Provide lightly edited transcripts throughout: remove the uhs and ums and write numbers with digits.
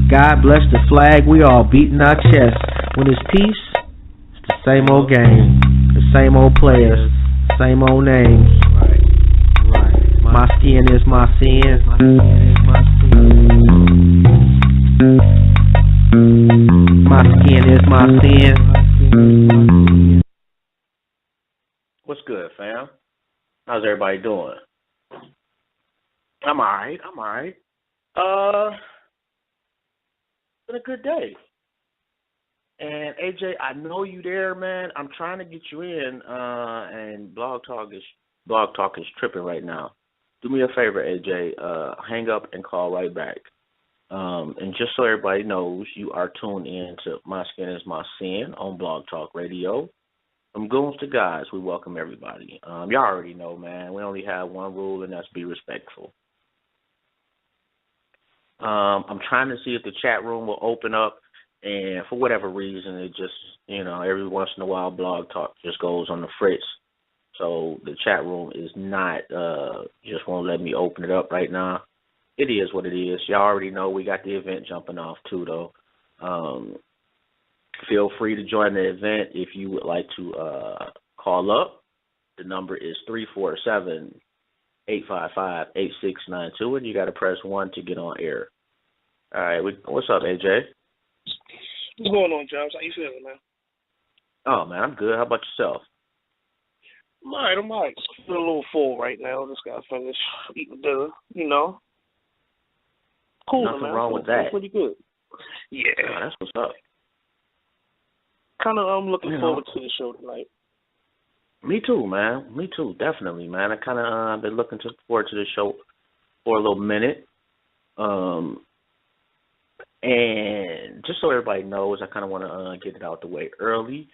God bless the flag, we all beating our chests. When it's peace, it's the same old game, the same old players, same old names. Right. My skin is my sin. My skin is my sin. What's good, fam? How's everybody doing? I'm alright. Been a good day. And AJ, I know you there, man. I'm trying to get you in, and Blog Talk is tripping right now. Do me a favor, AJ. Hang up and call right back. And just so everybody knows, you are tuned in to My Skin is My Sin on Blog Talk Radio. From goons to guys, we welcome everybody. Y'all already know, man. We only have one rule, and that's be respectful. I'm trying to see if the chat room will open up, and for whatever reason, it just, every once in a while, Blog Talk just goes on the fritz. So the chat room is not, just won't let me open it up right now. It is what it is. Y'all already know we got the event jumping off too, though. Feel free to join the event if you would like to call up. The number is 347-855-8692, and you got to press 1 to get on air. All right, what's up, AJ? What's going on, Jones? How you feeling, man? Oh, man, I'm good. How about yourself? I'm all right. Feeling a little full right now. Just got to finish eating dinner, Cool, Nothing man. wrong with that. Pretty good. Yeah. Oh, that's what's up. I'm looking forward to the show tonight. Me too, man. Me too, definitely, man. I kind of been looking forward to the show for a little minute. And just so everybody knows, I kind of want to get it out the way early.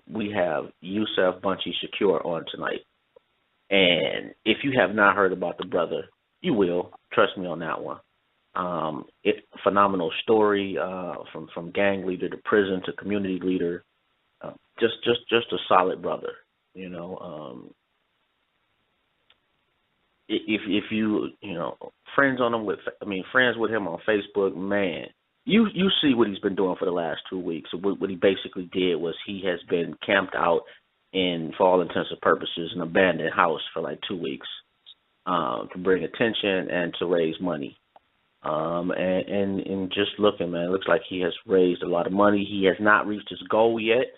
We have Yusef Bunchy Shakur on tonight. And if you have not heard about the brother, you will. Trust me on that one. It's a phenomenal story, from gang leader to prison to community leader. Just a solid brother, If you friends with him on Facebook, man, you see what he's been doing for the last 2 weeks. What he basically did was he has been camped out in, for all intents and purposes, an abandoned house for like 2 weeks, to bring attention and to raise money. And just looking, man, it looks like he has raised a lot of money. He has not reached his goal yet,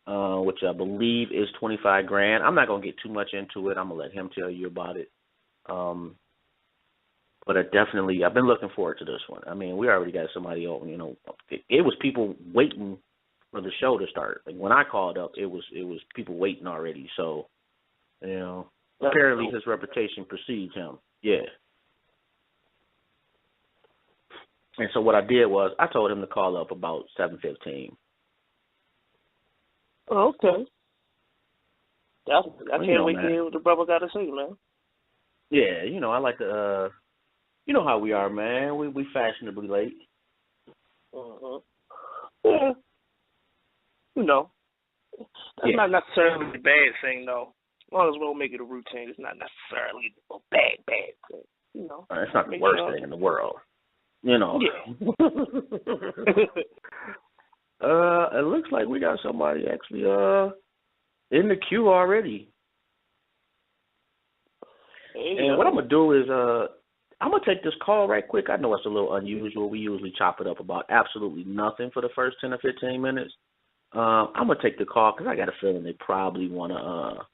which I believe is $25,000. I'm not gonna get too much into it. I'm gonna let him tell you about it. But I've been looking forward to this one. I mean, we already got somebody on. It was people waiting for the show to start. Like when I called up, it was people waiting already. So, apparently his reputation precedes him. Yeah. And so what I did was I told him to call up about 7:15. Oh, okay. I can't wait to hear what the brother got to say, man. Yeah, I like to, you know how we are, man. We fashionably late. Yeah. That's not necessarily a bad thing, though. As long as we don't make it a routine, it's not necessarily a bad thing. It's not the worst thing in the world. Yeah. It looks like we got somebody actually in the queue already. And what I'm gonna do is I'm gonna take this call right quick. I know it's a little unusual. We usually chop it up about absolutely nothing for the first 10 or 15 minutes. I'm gonna take the call because I got a feeling they probably wanna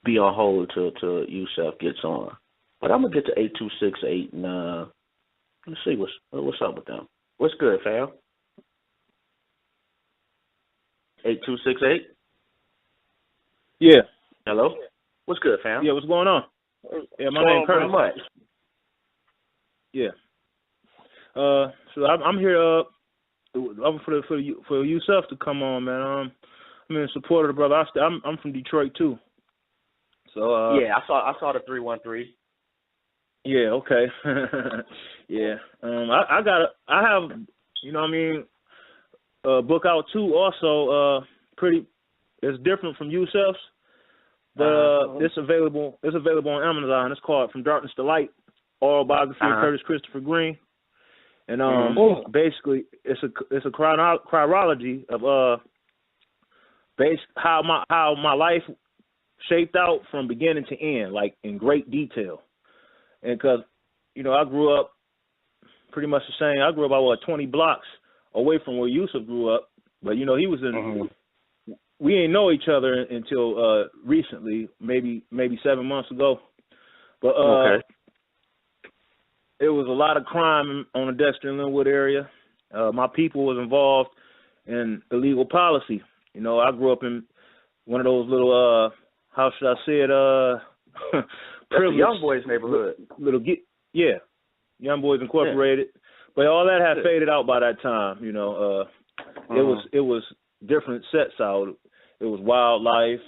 be on hold till Yusef gets on. But I'm gonna get to 8268 and let's see what's up with them. What's good, fam? 8268? Yeah. Hello? What's good, fam? Yeah, what's going on? Yeah, my name's Curtis. Much. Yeah. So I'm here for Yusef to come on, man. I'm in support of the brother. I'm from Detroit too. So yeah, I saw the 313. Yeah, okay. Yeah. I have a book out too also, it's different from Yusef's, but it's available on Amazon. It's called From Darkness to Light, Oral Biography of Curtis Christopher Green. And basically it's a chronology of how my life shaped out from beginning to end, like in great detail. And because, you know, I grew up pretty much the same. I grew up about 20 blocks away from where Yusef grew up. But, you know, he was in we didn't know each other until recently, maybe 7 months ago. But it was a lot of crime on the Dexter and Linwood area. My people was involved in illegal policy. You know, I grew up in one of those little, how should I say it, privileged Young Boys neighborhood. Young Boys Incorporated. Yeah. But all that had faded out by that time. You know, it was different sets out. It was wildlife.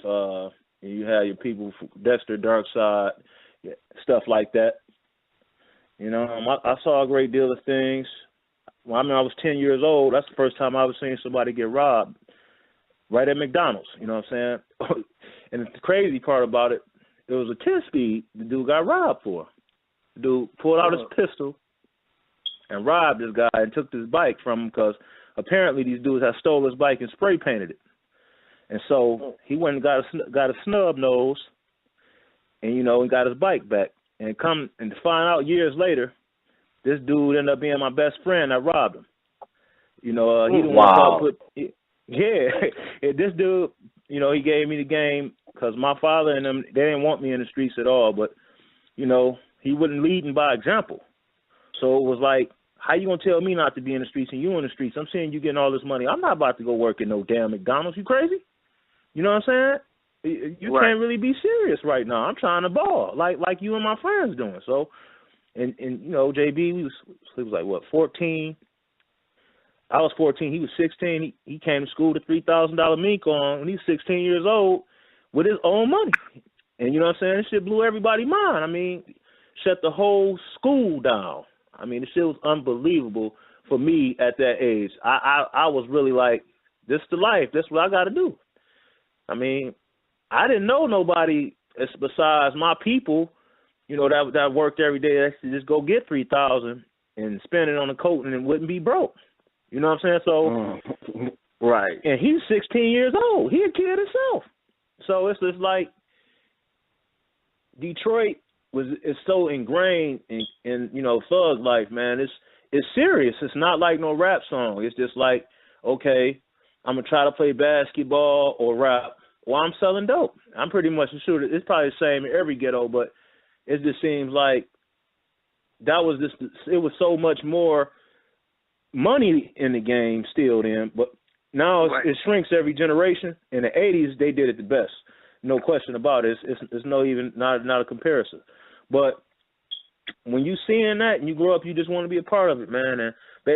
You had your people, Dexter, Dark Side, stuff like that. You know, I saw a great deal of things. Well, I mean, I was 10 years old. That's the first time I was seeing somebody get robbed right at McDonald's. You know what I'm saying? And the crazy part about it, it was a 10-speed the dude got robbed for. The dude pulled out his pistol and robbed this guy and took his bike from him because apparently these dudes had stole his bike and spray painted it. And so he went and got a snub nose and, you know, and got his bike back. And to find out years later, this dude ended up being my best friend that robbed him. You know, he didn't want to this dude, you know, he gave me the game because my father and them, they didn't want me in the streets at all. But, you know, he wasn't leading by example. So it was like, how you going to tell me not to be in the streets and you in the streets? I'm seeing you getting all this money. I'm not about to go work at no damn McDonald's. You crazy? You know what I'm saying? You can't really be serious right now. I'm trying to ball like you and my friends doing. So, and you know, JB, he was like, what, 14? I was 14. He was 16. He came to school with a $3,000 mink on when he was 16 years old with his own money. And you know what I'm saying? This shit blew everybody's mind. I mean, shut the whole school down. I mean, this shit was unbelievable for me at that age. I was really like, this is the life. That's what I got to do. I mean, I didn't know nobody besides my people, you know, that worked every day that could just go get $3,000 and spend it on a coat and it wouldn't be broke. You know what I'm saying? So, right. And he's 16 years old. He a kid himself. So it's just like Detroit is so ingrained in you know, thug life, man. It's serious. It's not like no rap song. It's just like, okay, I'm gonna try to play basketball or rap. Well, I'm selling dope. I'm pretty much a shooter. It's probably the same in every ghetto, but it just seems like it was so much more money in the game still then, but now it shrinks every generation. In the 80s, they did it the best. No question about it. It's not a comparison. But when you seeing that and you grow up, you just want to be a part of it, man. And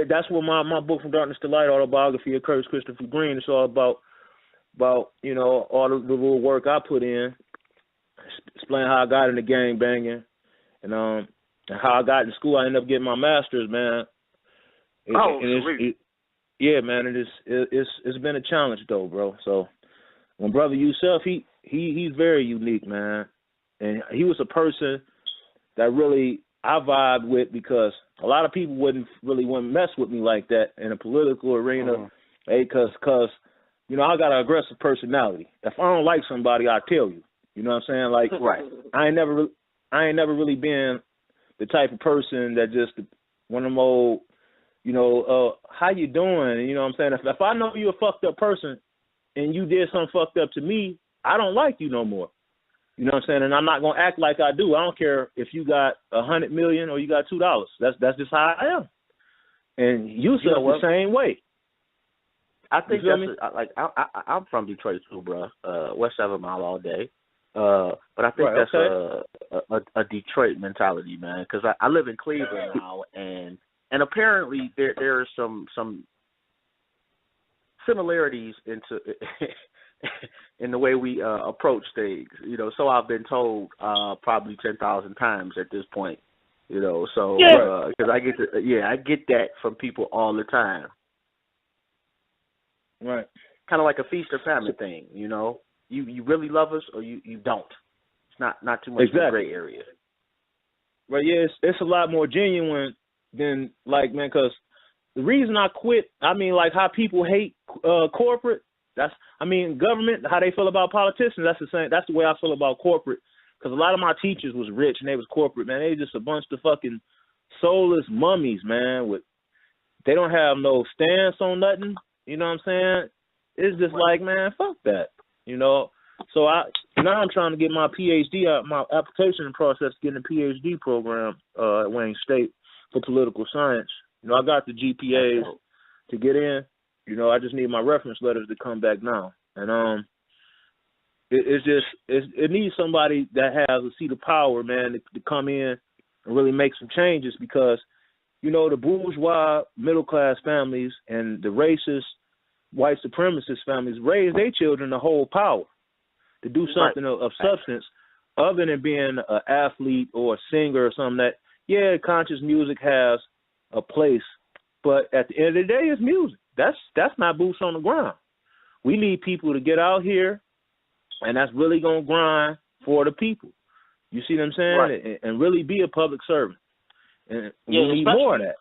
that's what my book, From Darkness to Light, autobiography of Curtis Christopher Green, it's all about you know, all the little work I put in, explain how I got into gang banging, and how I got in school. I ended up getting my master's, man. Yeah, man. It's been a challenge though, bro. So when brother Yusef, he's very unique, man, and he was a person that really I vibe with because a lot of people wouldn't mess with me like that in a political arena, because you know, I got an aggressive personality. If I don't like somebody, I tell you. You know what I'm saying? Like, I ain't never really been the type of person that just one of them old, you know, how you doing? You know what I'm saying? If I know you're a fucked up person and you did something fucked up to me, I don't like you no more. You know what I'm saying? And I'm not gonna act like I do. I don't care if you got $100 million or you got $2. That's just how I am. And you feel the same way. I think I'm from Detroit too, bro. West 7 Mile all day. But I think that's a Detroit mentality, man. Because I live in Cleveland now, and apparently there are some similarities in the way we approach things. You know, so I've been told probably 10,000 times at this point. You know, so because I get that from people all the time. Right. Kind of like a feast or famine thing, you know. You really love us or you don't. It's not too much of a gray area. Right, yeah, it's a lot more genuine then like, man, because the reason I quit, I mean, like how people hate corporate. Government, how they feel about politicians. That's the same. That's the way I feel about corporate. Because a lot of my teachers was rich and they was corporate, man. They just a bunch of fucking soulless mummies, man. They don't have no stance on nothing. You know what I'm saying? It's just like, man, fuck that. You know. So now I'm trying to get my PhD out, my application process, getting a PhD program at Wayne State for political science. You know, I got the GPAs to get in. You know, I just need my reference letters to come back now. And it needs somebody that has a seat of power, man, to come in and really make some changes, because, you know, the bourgeois middle class families and the racist white supremacist families raise their children to hold power, to do something of substance other than being an athlete or a singer or something that, yeah, conscious music has a place, but at the end of the day, it's music. That's not boots on the ground. We need people to get out here, and that's really going to grind for the people. You see what I'm saying? Right. And really be a public servant. And we need more of that.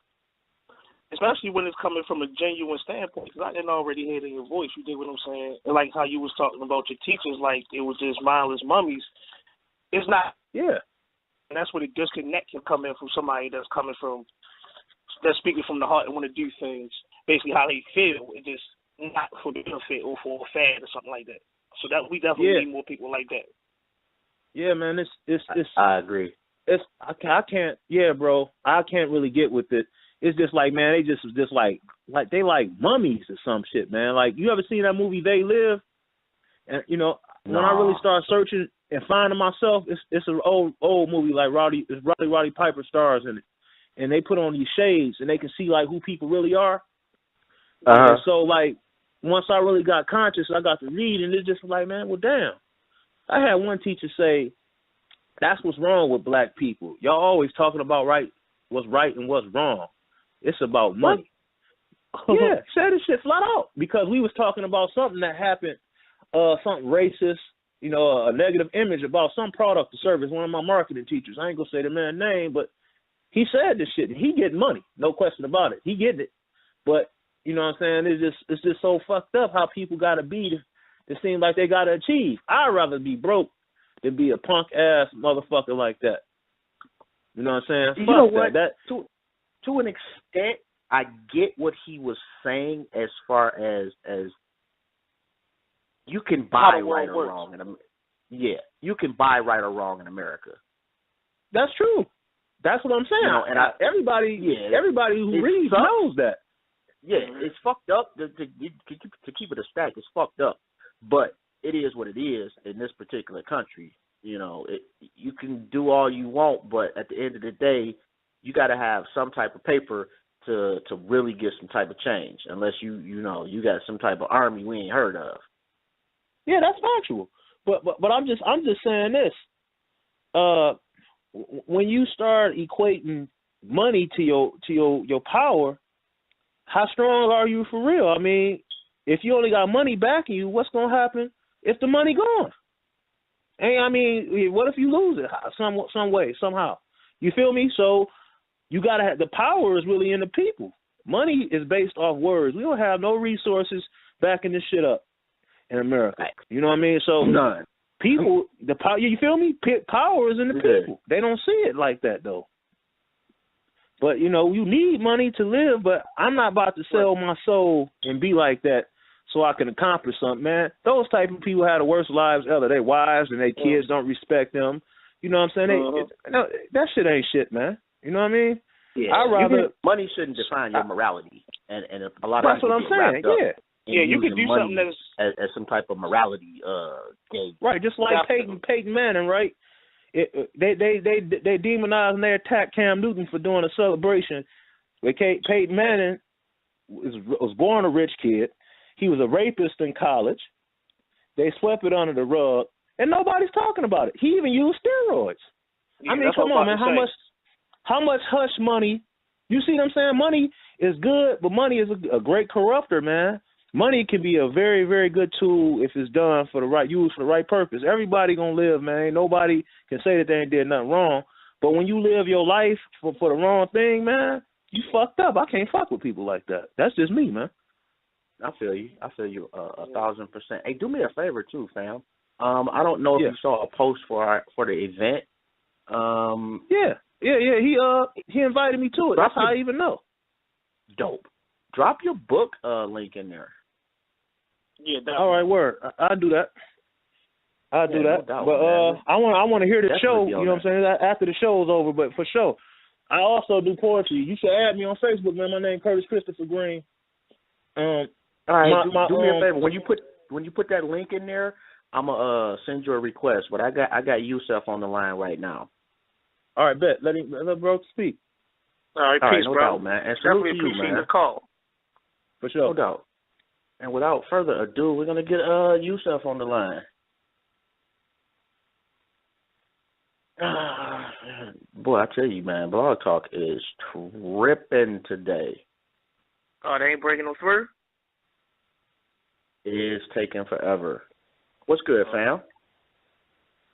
Especially when it's coming from a genuine standpoint, because I didn't already hear it in your voice. You dig what I'm saying? And like how you was talking about your teachers, like it was just mindless mummies. It's not. Yeah. And that's where the disconnect can come in from somebody that's speaking from the heart and want to do things basically how they feel. It just not for the benefit or for a fad or something like that. So that we definitely need more people like that. Yeah, man. It's I agree. I can't. Yeah, bro. I can't really get with it. It's just like, man, they just like they like mummies or some shit, man. Like, you ever seen that movie They Live? And you know, when I really start searching and finding myself, it's an old movie, like Roddy Piper stars in it, and they put on these shades and they can see like who people really are. And so like once I really got conscious, I got to read, and it's just like, man, well, damn. I had one teacher say, that's what's wrong with black people. Y'all always talking about what's right and what's wrong. It's about money. Yeah, said this shit flat out, because we was talking about something that happened, something racist, you know, a negative image about some product or service. One of my marketing teachers, I ain't gonna say the man's name, but he said this shit. He getting money, no question about it. He getting it, but you know what I'm saying? It's just so fucked up how people gotta be to seem like they gotta achieve. I'd rather be broke than be a punk ass motherfucker like that. You know what I'm saying? You know what? To an extent, I get what he was saying as far as you can buy right or wrong. You can buy right or wrong in America. That's true. That's what I'm saying. You know, and everybody who reads knows that. Yeah, it's fucked up. To keep it a stack, it's fucked up. But it is what it is in this particular country. You know, you can do all you want, but at the end of the day, you got to have some type of paper to really get some type of change. Unless you got some type of army we ain't heard of. Yeah, that's factual. But I'm just saying this. When you start equating money to your power, how strong are you for real? I mean, if you only got money backing you, what's gonna happen if the money gone? And I mean, what if you lose it some way, somehow? You feel me? So you gotta have, the power is really in the people. Money is based off words. We don't have no resources backing this shit up in America. You know what I mean? So none. People, the power. You feel me? Power is in the people. They don't see it like that though. But you know, you need money to live. But I'm not about to sell my soul and be like that so I can accomplish something, man. Those type of people have the worst lives ever. Their wives and their kids don't respect them. You know what I'm saying? That shit ain't shit, man. You know what I mean? Yeah. I rather money shouldn't define your morality, and a lot of that's what I'm saying. Yeah, you could do something that's as some type of morality game. Right, just like Peyton Manning, right? They demonized and they attacked Cam Newton for doing a celebration. Peyton Manning was born a rich kid. He was a rapist in college. They swept it under the rug, and nobody's talking about it. He even used steroids. I mean, come on, man. How much hush money? You see what I'm saying? Money is good, but money is a great corrupter, man. Money can be a very, very good tool if it's done for the right use for the right purpose. Everybody gonna live, man. Nobody can say that they ain't did nothing wrong. But when you live your life for the wrong thing, man, you fucked up. I can't fuck with people like that. That's just me, man. I feel you. 1,000%. Hey, do me a favor too, fam. I don't know if you saw a post for the event. Yeah. He invited me to it. That's how I even know. Dope. Drop your book link in there. Yeah. Definitely. All right, word. I'll do that. I'll do that. No doubt, but man. I want to hear the show. You know what I'm saying? After the show's over. But for sure, I also do poetry. You should add me on Facebook, man. My name Curtis Christopher Green. All right. Do me a favor. When you put that link in there, I'm gonna send you a request. But I got Yusef on the line right now. All right, bet. Let bro speak. All right, peace, no bro. doubt, man. And salute Definitely to you, appreciate man. the call. For sure. No doubt. And without further ado, we're gonna get Yusef on the line. Boy, I tell you, man, Blog Talk is tripping today. Oh, they ain't breaking no through? It is taking forever. What's good, fam?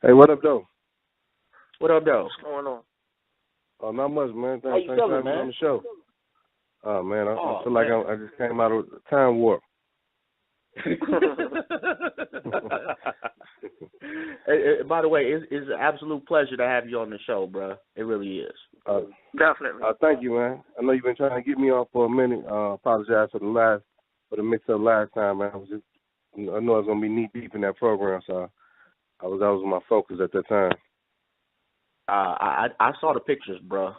Hey, what up, though? What up, though? What's going on? Oh, not much, man. How you Thanks for feeling, having me man? on the show. Oh, man, I feel man. like I just came out of time warp. Hey, by the way, it's an absolute pleasure to have you on the show, bro. It really is. Definitely. Thank you, man. I know you've been trying to get me on for a minute. Apologize for the mix-up last time, man. I know I was gonna be knee deep in that program, so that was my focus at that time. I saw the pictures, bro.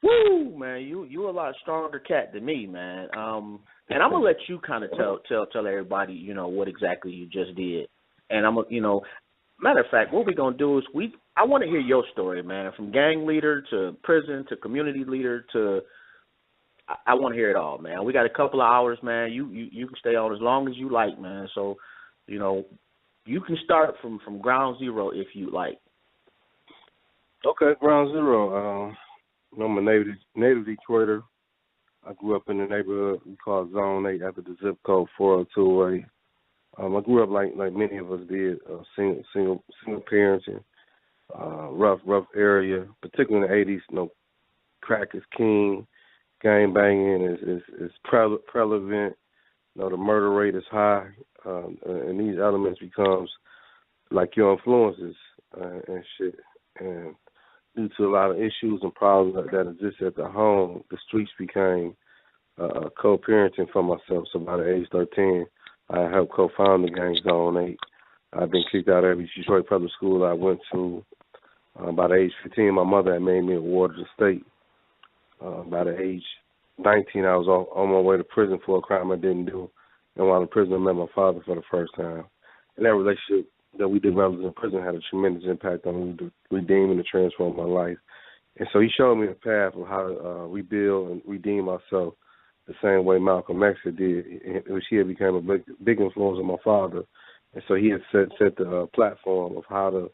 Woo, man, you a lot stronger cat than me, man. And I'm gonna let you kind of tell everybody, what exactly you just did. And I'm, matter of fact, what we're gonna do is I want to hear your story, man, from gang leader to prison to community leader to. I want to hear it all, man. We got a couple of hours, man. You can stay on as long as you like, man. So, you can start from ground zero if you like. Okay, ground zero. I'm a native Detroiter. I grew up in the neighborhood we call Zone 8 after the zip code 40208. I grew up like many of us did, single parenting, rough area, particularly in the 80s. Crack is king, gang banging is prevalent. The murder rate is high, and these elements becomes like your influences and shit. And due to a lot of issues and problems that exist at the home, the streets became co-parenting for myself. So by the age 13, I helped co-found the gang Zone 8. I've been kicked out of every Detroit public school I went to. By the age 15, my mother had made me award of the state. By the age 19, I was on my way to prison for a crime I didn't do. And while in prison, I met my father for the first time. And that relationship that we developed in prison had a tremendous impact on me to redeem and to transform my life. And so he showed me the path of how to rebuild and redeem myself the same way Malcolm X did. He had become a big influence on my father. And so he had set the platform of how to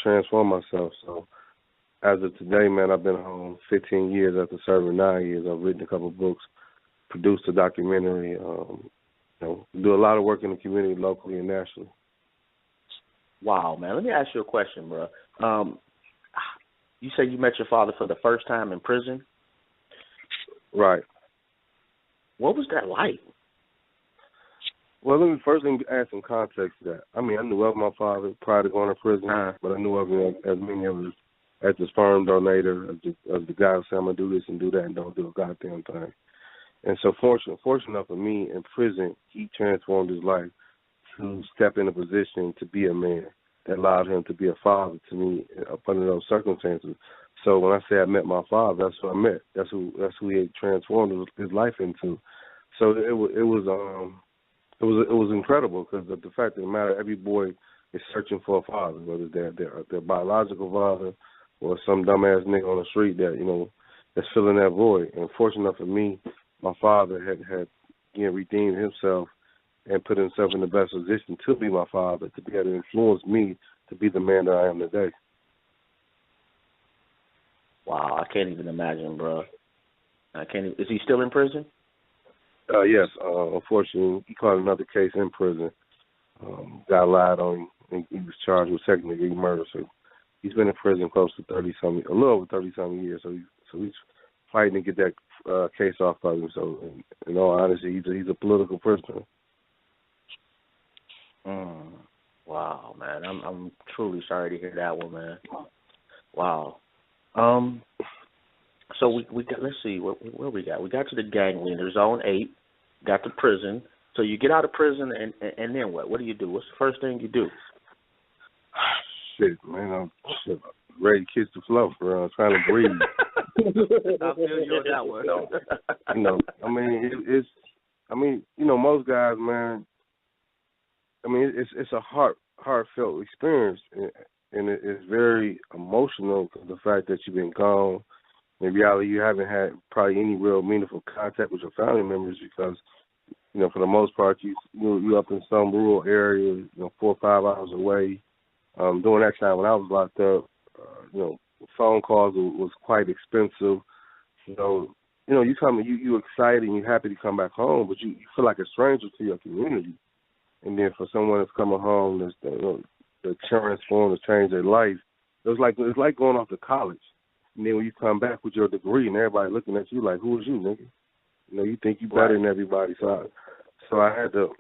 transform myself. So as of today, man, I've been home 15 years after serving 9 years. I've written a couple of books, produced a documentary, do a lot of work in the community locally and nationally. Wow, man. Let me ask you a question, bro. You said you met your father for the first time in prison? Right. What was that like? Well, let me add some context to that. I mean, I knew of my father prior to going to prison, but I knew of him as many of us as the sperm donator, as the guy who said, I'm going to do this and do that and don't do a goddamn thing. And so fortunate enough for me in prison, he transformed his life to step in a position to be a man that allowed him to be a father to me under those circumstances. So when I say I met my father, that's who I met. That's who he had transformed his life into. So it was incredible because of the fact that no matter every boy is searching for a father, whether their biological father or some dumbass nigga on the street that that's filling that void. And fortunate enough for me, my father had redeemed himself and put himself in the best position to be my father, to be able to influence me to be the man that I am today. Wow, I can't even imagine, bro. Is he still in prison? Yes. Unfortunately, he caught another case in prison. Got lied on, and he was charged with second-degree murder. So he's been in prison close to a little over 30-something years. So he's fighting to get that case off of him. So, in all honesty, he's a political prisoner. Wow, man, I'm truly sorry to hear that one, man. Wow. So we got, let's see where we got. We got to the gang leader, Zone 8. Got to prison. So you get out of prison, and then what? What do you do? What's the first thing you do? Shit, man, I'm ready to kiss the floor, bro. I'm trying to breathe. I feel you on that one. Most guys, man. It's a heartfelt experience, and it's very emotional because the fact that you've been gone. In reality, you haven't had probably any real meaningful contact with your family members because, for the most part, you up in some rural area, 4 or 5 hours away. During that time when I was locked up, phone calls was quite expensive. So, you excited and you're happy to come back home, but you feel like a stranger to your community. And then for someone that's coming home that's to transform, to change their life, it's like going off to college. And then when you come back with your degree and everybody looking at you like, who is you, nigga? You think you better than everybody. So I had to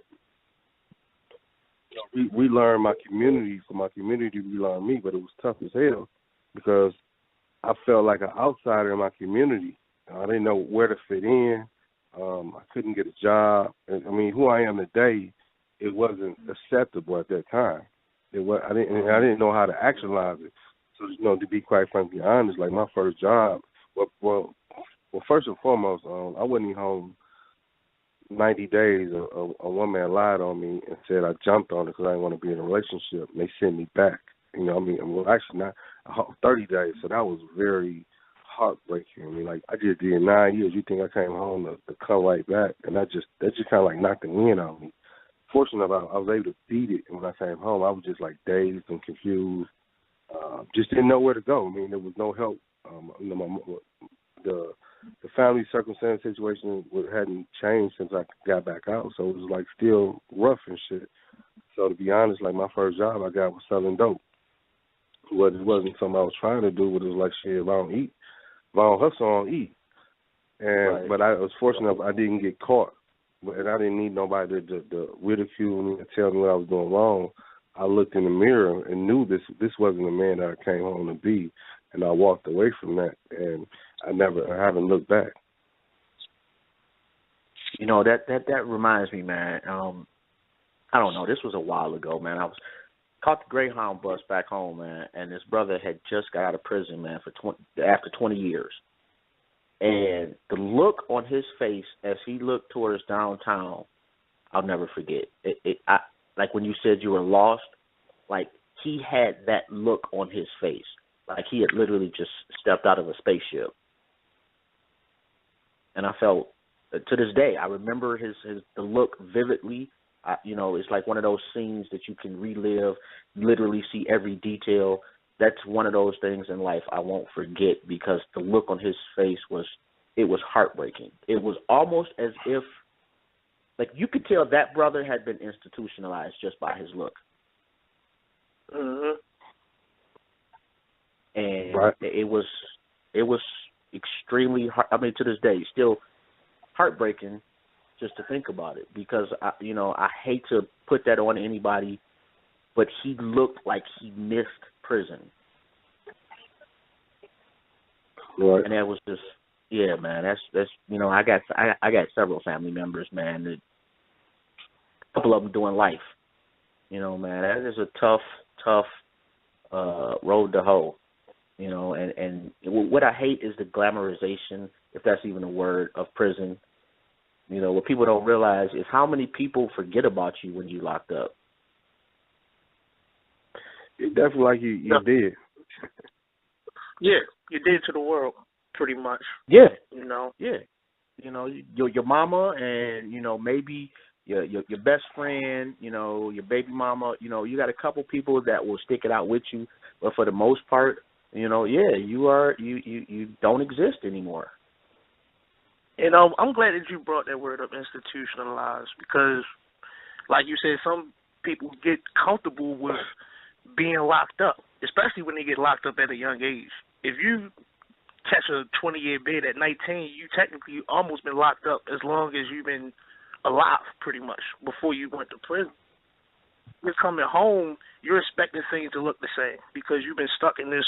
relearn my community for my community to relearn me, but it was tough as hell because I felt like an outsider in my community. I didn't know where to fit in. I couldn't get a job. Who I am today, it wasn't acceptable at that time. I didn't know how to actualize it. So, to be quite frankly honest, like my first job, well, first and foremost, I wasn't even home 90 days. A woman lied on me and said I jumped on it because I didn't want to be in a relationship. And they sent me back. Actually not 30 days. So that was very heartbreaking. I just did 9 years. You think I came home to come right back? And that just kind of like knocked the wind out of me. Fortunately, I was able to beat it. And when I came home, I was just like dazed and confused. Just didn't know where to go. There was no help. The family circumstance situation hadn't changed since I got back out, so it was like still rough and shit. So to be honest, like my first job I got was selling dope. It wasn't something I was trying to do, but it was like shit. If I don't hustle, I don't eat. And but I was fortunate I didn't get caught. And I didn't need nobody to ridicule me and tell me what I was doing wrong. I looked in the mirror and knew this wasn't the man that I came home to be, and I walked away from that, and I haven't looked back. That reminds me, man. I don't know. This was a while ago, man. I was caught the Greyhound bus back home, man, and this brother had just got out of prison, man, after 20 years. And the look on his face as he looked towards downtown, I'll never forget. Like when you said you were lost, like he had that look on his face, like he had literally just stepped out of a spaceship. And I felt, to this day, I remember the look vividly. It's like one of those scenes that you can relive, literally see every detail. That's one of those things in life I won't forget because the look on his face was heartbreaking. It was almost as if, like, you could tell that brother had been institutionalized just by his look. Mm-hmm. And it was extremely, to this day, still heartbreaking just to think about it because, I hate to put that on anybody, but he looked like he missed prison. Right. And that was just, yeah, man, that's I got several family members, man, a couple of them doing life. Man, that is a tough road to hoe. And what I hate is the glamorization, if that's even a word, of prison. What people don't realize is how many people forget about you when you locked up. It's definitely like you did. Yeah, you did to the world, pretty much. Yeah. Yeah. Your mama and, maybe your best friend, your baby mama, you got a couple people that will stick it out with you, but for the most part, you don't exist anymore. And I'm glad that you brought that word up, institutionalized, because, like you said, some people get comfortable with being locked up, especially when they get locked up at a young age. If you catch a 20-year bid at 19, you technically almost been locked up as long as you've been alive, pretty much, before you went to prison. You're coming home, you're expecting things to look the same because you've been stuck in this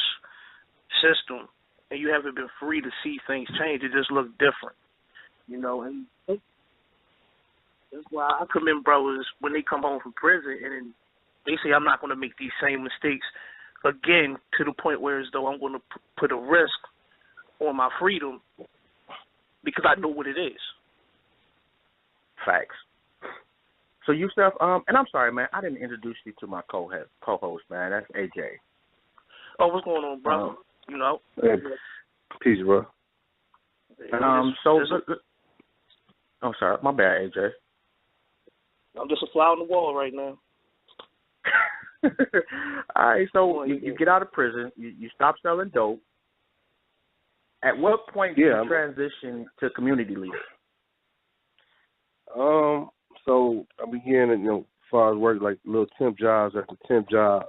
system and you haven't been free to see things change. It just look different, you know. And that's why I commend brothers when they come home from prison and they say, I'm not going to make these same mistakes again, to the point where as though I'm going to put a risk on my freedom because I know what it is. Facts. So Yusef, and I'm sorry, man, I didn't introduce you to my co-host, man. That's AJ. Oh, what's going on, bro? You know. Hey, peace, bro. Oh, sorry, my bad, AJ. I'm just a fly on the wall right now. All right, so you get out of prison, you stop selling dope. At what point did you transition to community leader? So I began, as far as work, like little temp jobs after temp jobs,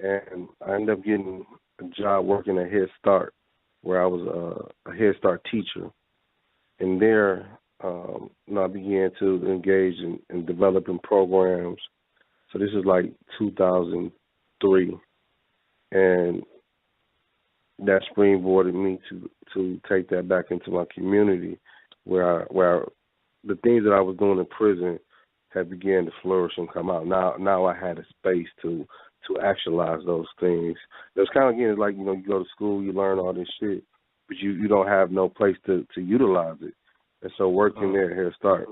and I ended up getting a job working at Head Start, where I was a Head Start teacher, and there, I began to engage in developing programs. So this is like 2003, and that springboarded me to take that back into my community, where the things that I was doing in prison had began to flourish and come out. Now I had a space to actualize those things. It's kind of, again, it's like, you go to school, you learn all this shit, but you don't have no place to utilize it. And so working there at Head Start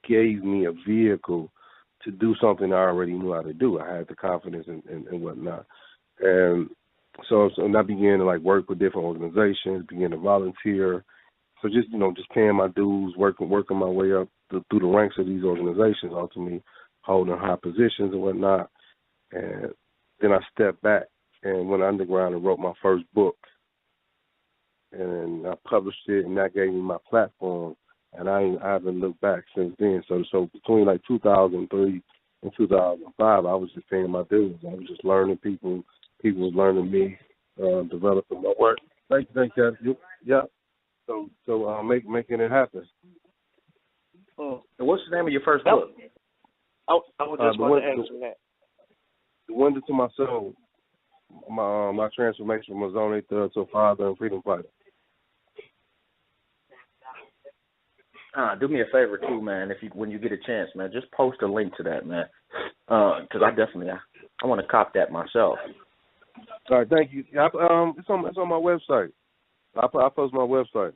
gave me a vehicle to do something I already knew how to do. I had the confidence and whatnot. And so I began to work with different organizations, began to volunteer. So just paying my dues, working my way up through the ranks of these organizations, ultimately holding high positions and whatnot. And then I stepped back and went underground and wrote my first book. And I published it, and that gave me my platform. And I haven't looked back since then. So between 2003 and 2005, I was just paying my dues. I was just learning people. People was learning me, developing my work. Thank you. Yeah. So making it happen. And what's the name of your first book? I was just going to ask you that. The Window to My Soul. My transformation was only to a father and freedom fighter. Do me a favor too, man. When you get a chance, man, just post a link to that, man. Because I want to cop that myself. All right, thank you. It's on my website. I post my website.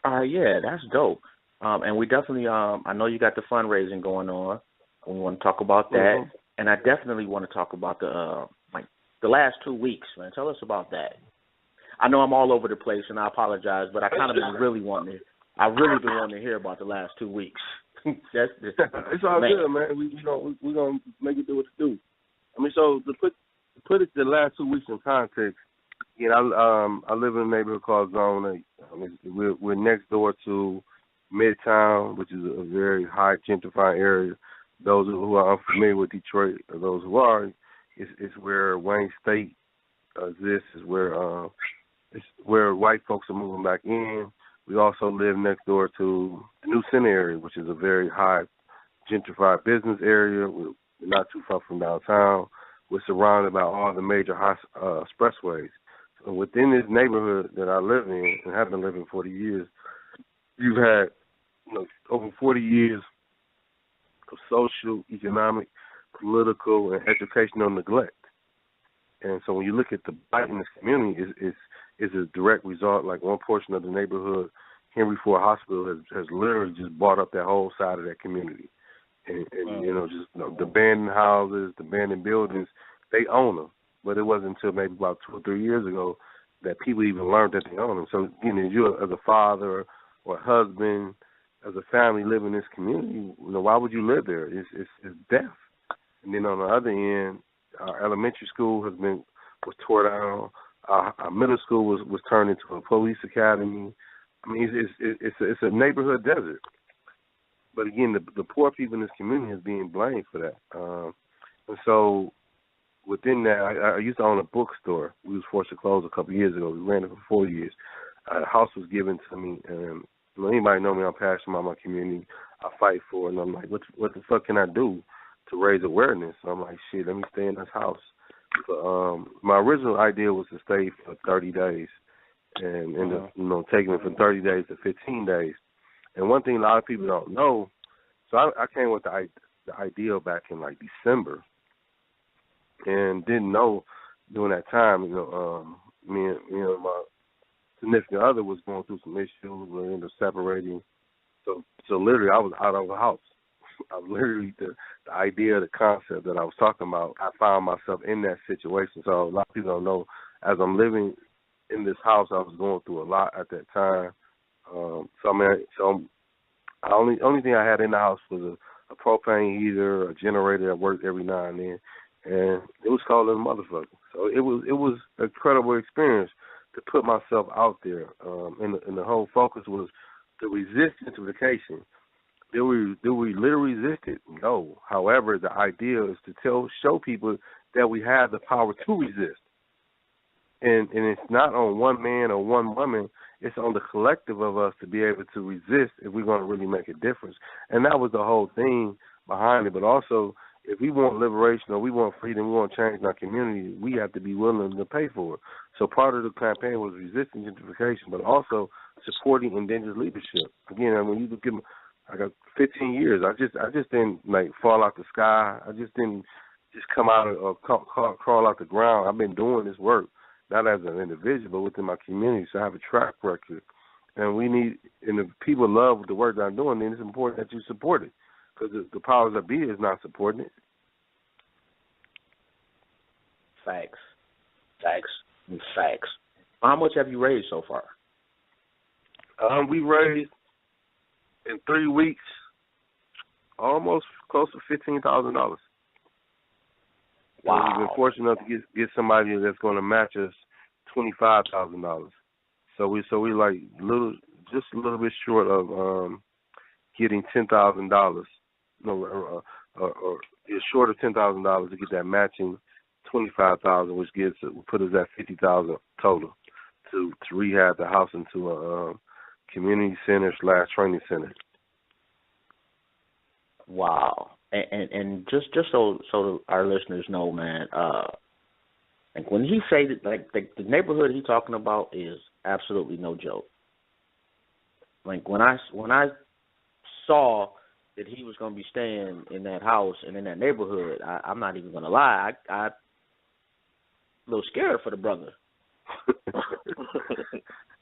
Yeah, that's dope. And we definitely, I know you got the fundraising going on. We want to talk about that, mm-hmm. And I definitely want to talk about the last 2 weeks, man. Tell us about that. I know I'm all over the place, and I apologize, but I kind of really been wanting to hear about the last 2 weeks. It's all good, man. We're gonna make it do what it do. I mean, so to put it the last 2 weeks in context, I live in a neighborhood called Zone 8. We're next door to Midtown, which is a very high gentrified area. Those who are unfamiliar with Detroit, or those who are, it's where Wayne State exists. It's where white folks are moving back in. We also live next door to the New Center area, which is a very high gentrified business area. We're not too far from downtown. We're surrounded by all the major expressways. So within this neighborhood that I live in and have been living 40 years, you've had over 40 years of social, economic, political, and educational neglect. And so when you look at the blight in this community, is a direct result. Like one portion of the neighborhood, Henry Ford Hospital has literally just bought up that whole side of that community. And the abandoned houses, the abandoned buildings, they own them. But it wasn't until maybe about 2 or 3 years ago that people even learned that they own them. So, you as a father or a husband, as a family living in this community, why would you live there? It's death. And then on the other end, our elementary school was tore down. Our middle school was turned into a police academy. I mean, it's a neighborhood desert. But again, the poor people in this community is being blamed for that. And so within that, I used to own a bookstore. We was forced to close a couple of years ago. We ran it for 4 years. A house was given to me, and anybody know me, I'm passionate about my community. I fight for it, and I'm like, what the fuck can I do to raise awareness? So I'm like, shit, let me stay in this house. But, my original idea was to stay for 30 days and end up, taking it from 30 days to 15 days. And one thing a lot of people don't know, so I came with the idea back in like December, and didn't know during that time, me and my significant other was going through some issues. We ended up separating. So literally, I was out of the house. I was literally the idea, the concept that I was talking about. I found myself in that situation. So a lot of people don't know. As I'm living in this house, I was going through a lot at that time. The only thing I had in the house was a propane heater, a generator that worked every now and then, and it was cold as a motherfucker. So it was an incredible experience to put myself out there. And the whole focus was to resist gentrification. Do we literally resist it? No. However, the idea is to show people that we have the power to resist. And it's not on one man or one woman. It's on the collective of us to be able to resist if we're going to really make a difference. And that was the whole thing behind it. But also, if we want liberation or we want freedom, we want change in our community, we have to be willing to pay for it. So part of the campaign was resisting gentrification, but also supporting indigenous leadership. Again, when you give, I got 15 years. I just didn't like fall out the sky. I just didn't just come out or crawl out the ground. I've been doing this work, not as an individual, but within my community. So I have a track record, and if people love the work that I'm doing, then it's important that you support it, because the powers that be is not supporting it. Facts. How much have you raised so far? We raised in 3 weeks almost close to $15,000. Wow. We've been fortunate enough to get somebody that's going to match us $25,000. So we like just a little bit short of getting $10,000. Or short of $10,000 to get that matching $25,000, which put us at $50,000 total to rehab the house into a community center / training center. Wow. And just so our listeners know, man, like when he say that, like the neighborhood he's talking about is absolutely no joke. Like when I saw that he was going to be staying in that house and in that neighborhood, I'm not even going to lie, I a little scared for the brother.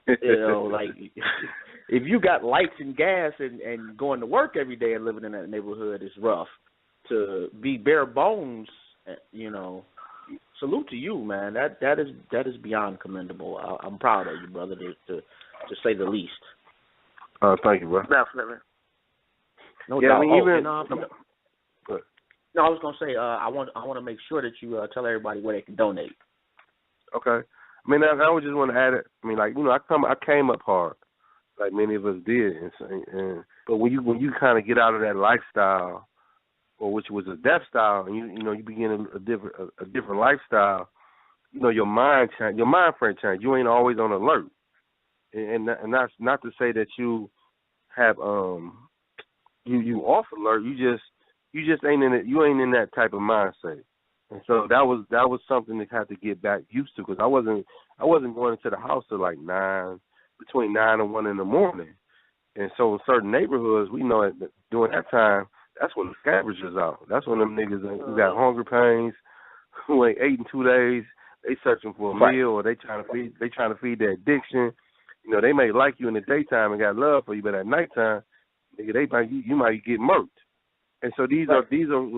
Like if you got lights and gas and going to work every day and living in that neighborhood is rough. To be bare bones, salute to you, man. That is beyond commendable. I'm proud of you, brother, to say the least. Thank you, bro. Definitely. No doubt. No, I was gonna say I want to make sure that you tell everybody where they can donate. Okay. I mean, I would just want to add it. I mean, I came up hard, like many of us did, but when you kind of get out of that lifestyle, or which was a death style, and you begin a different lifestyle, your mind frame change. You ain't always on alert, and that's not to say that you have you off alert. You just ain't in it. You ain't in that type of mindset. And so that was something that I had to get back used to, because I wasn't going into the house till like between 9 and 1 in the morning. And so in certain neighborhoods, we know that during that time, that's when the scavengers out. That's when them niggas who got hunger pains, who ain't ate in 2 days, they searching for a meal, or they trying to feed their addiction. They may like you in the daytime and got love for you, but at nighttime, nigga, you might get murked. And so these are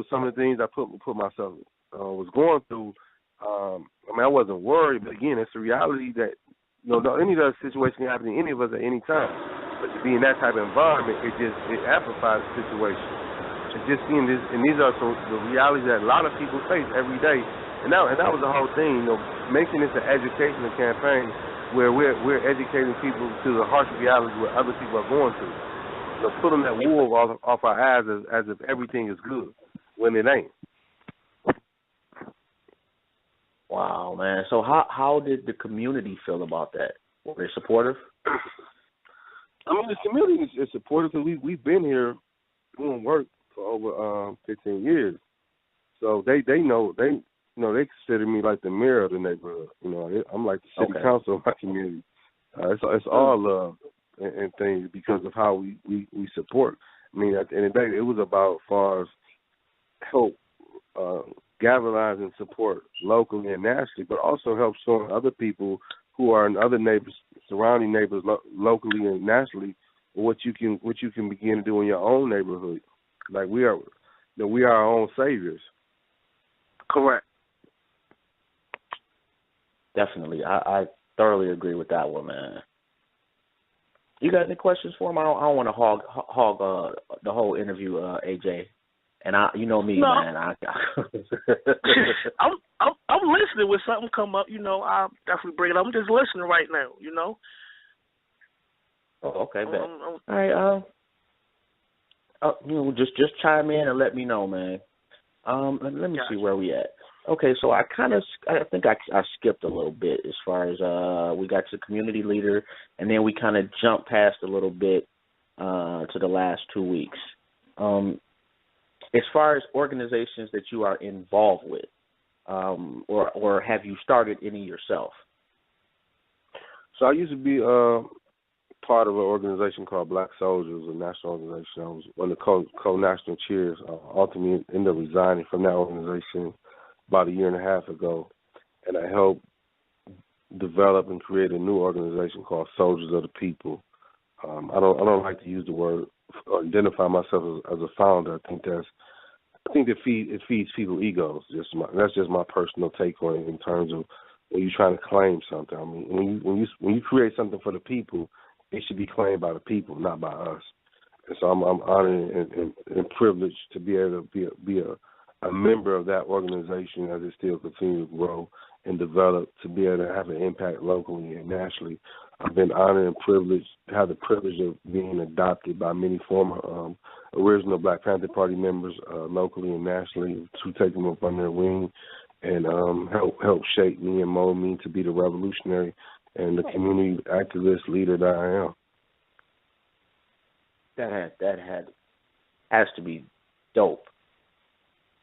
some of the things I put myself was going through. I mean, I wasn't worried, but again, it's a reality that any other situation can happen to any of us at any time. But to be in that type of environment, it amplifies the situation. And just seeing this, and these are the realities that a lot of people face every day. And that was the whole thing, making this an educational campaign where we're educating people to the harsh realities what other people are going through. Pulling that wool off our eyes as if everything is good when it ain't. Wow, man. So how did the community feel about that? Were they supportive? I mean, the community is supportive because we've been here doing work for over 15 years. So they know they consider me like the mayor of the neighborhood. I'm like the city council of my community. It's all love and things because of how we support. I mean, at the end of the day, it was about as far as help galvanizing support locally and nationally, but also help showing other people who are in other neighbors, surrounding neighbors locally and nationally, what you can begin to do in your own neighborhood. Like we are our own saviors. Correct. Definitely. I thoroughly agree with that one, man. You got any questions for him? I don't want to hog the whole interview, AJ. And you know me, no. Man. I'm listening. When something come up, I'll definitely bring it up. I'm just listening right now, Oh, okay, bet. All right. Just chime in and let me know, man. Let me see where we at. Okay, so I think I skipped a little bit as far as we got to the community leader, and then we kind of jumped past a little bit to the last 2 weeks. As far as organizations that you are involved with, or have you started any yourself? So I used to be part of an organization called Black Soldiers, a national organization. I was one of the co-national chairs. Ultimately ended up resigning from that organization about a year and a half ago, and I helped develop and create a new organization called Soldiers of the People. I don't like to use the word or identify myself as a founder. I think it feeds people egos. That's just my personal take on it in terms of when you're trying to claim something. I mean, when you create something for the people, it should be claimed by the people, not by us. And so I'm honored and privileged to be able to be a member of that organization as it still continues to grow and develop, to be able to have an impact locally and nationally. I've been honored and privileged to have the privilege of being adopted by many former original Black Panther Party members locally and nationally, to take them up under their wing and help shape me and mold me to be the revolutionary and the community activist leader that I am. That has to be dope.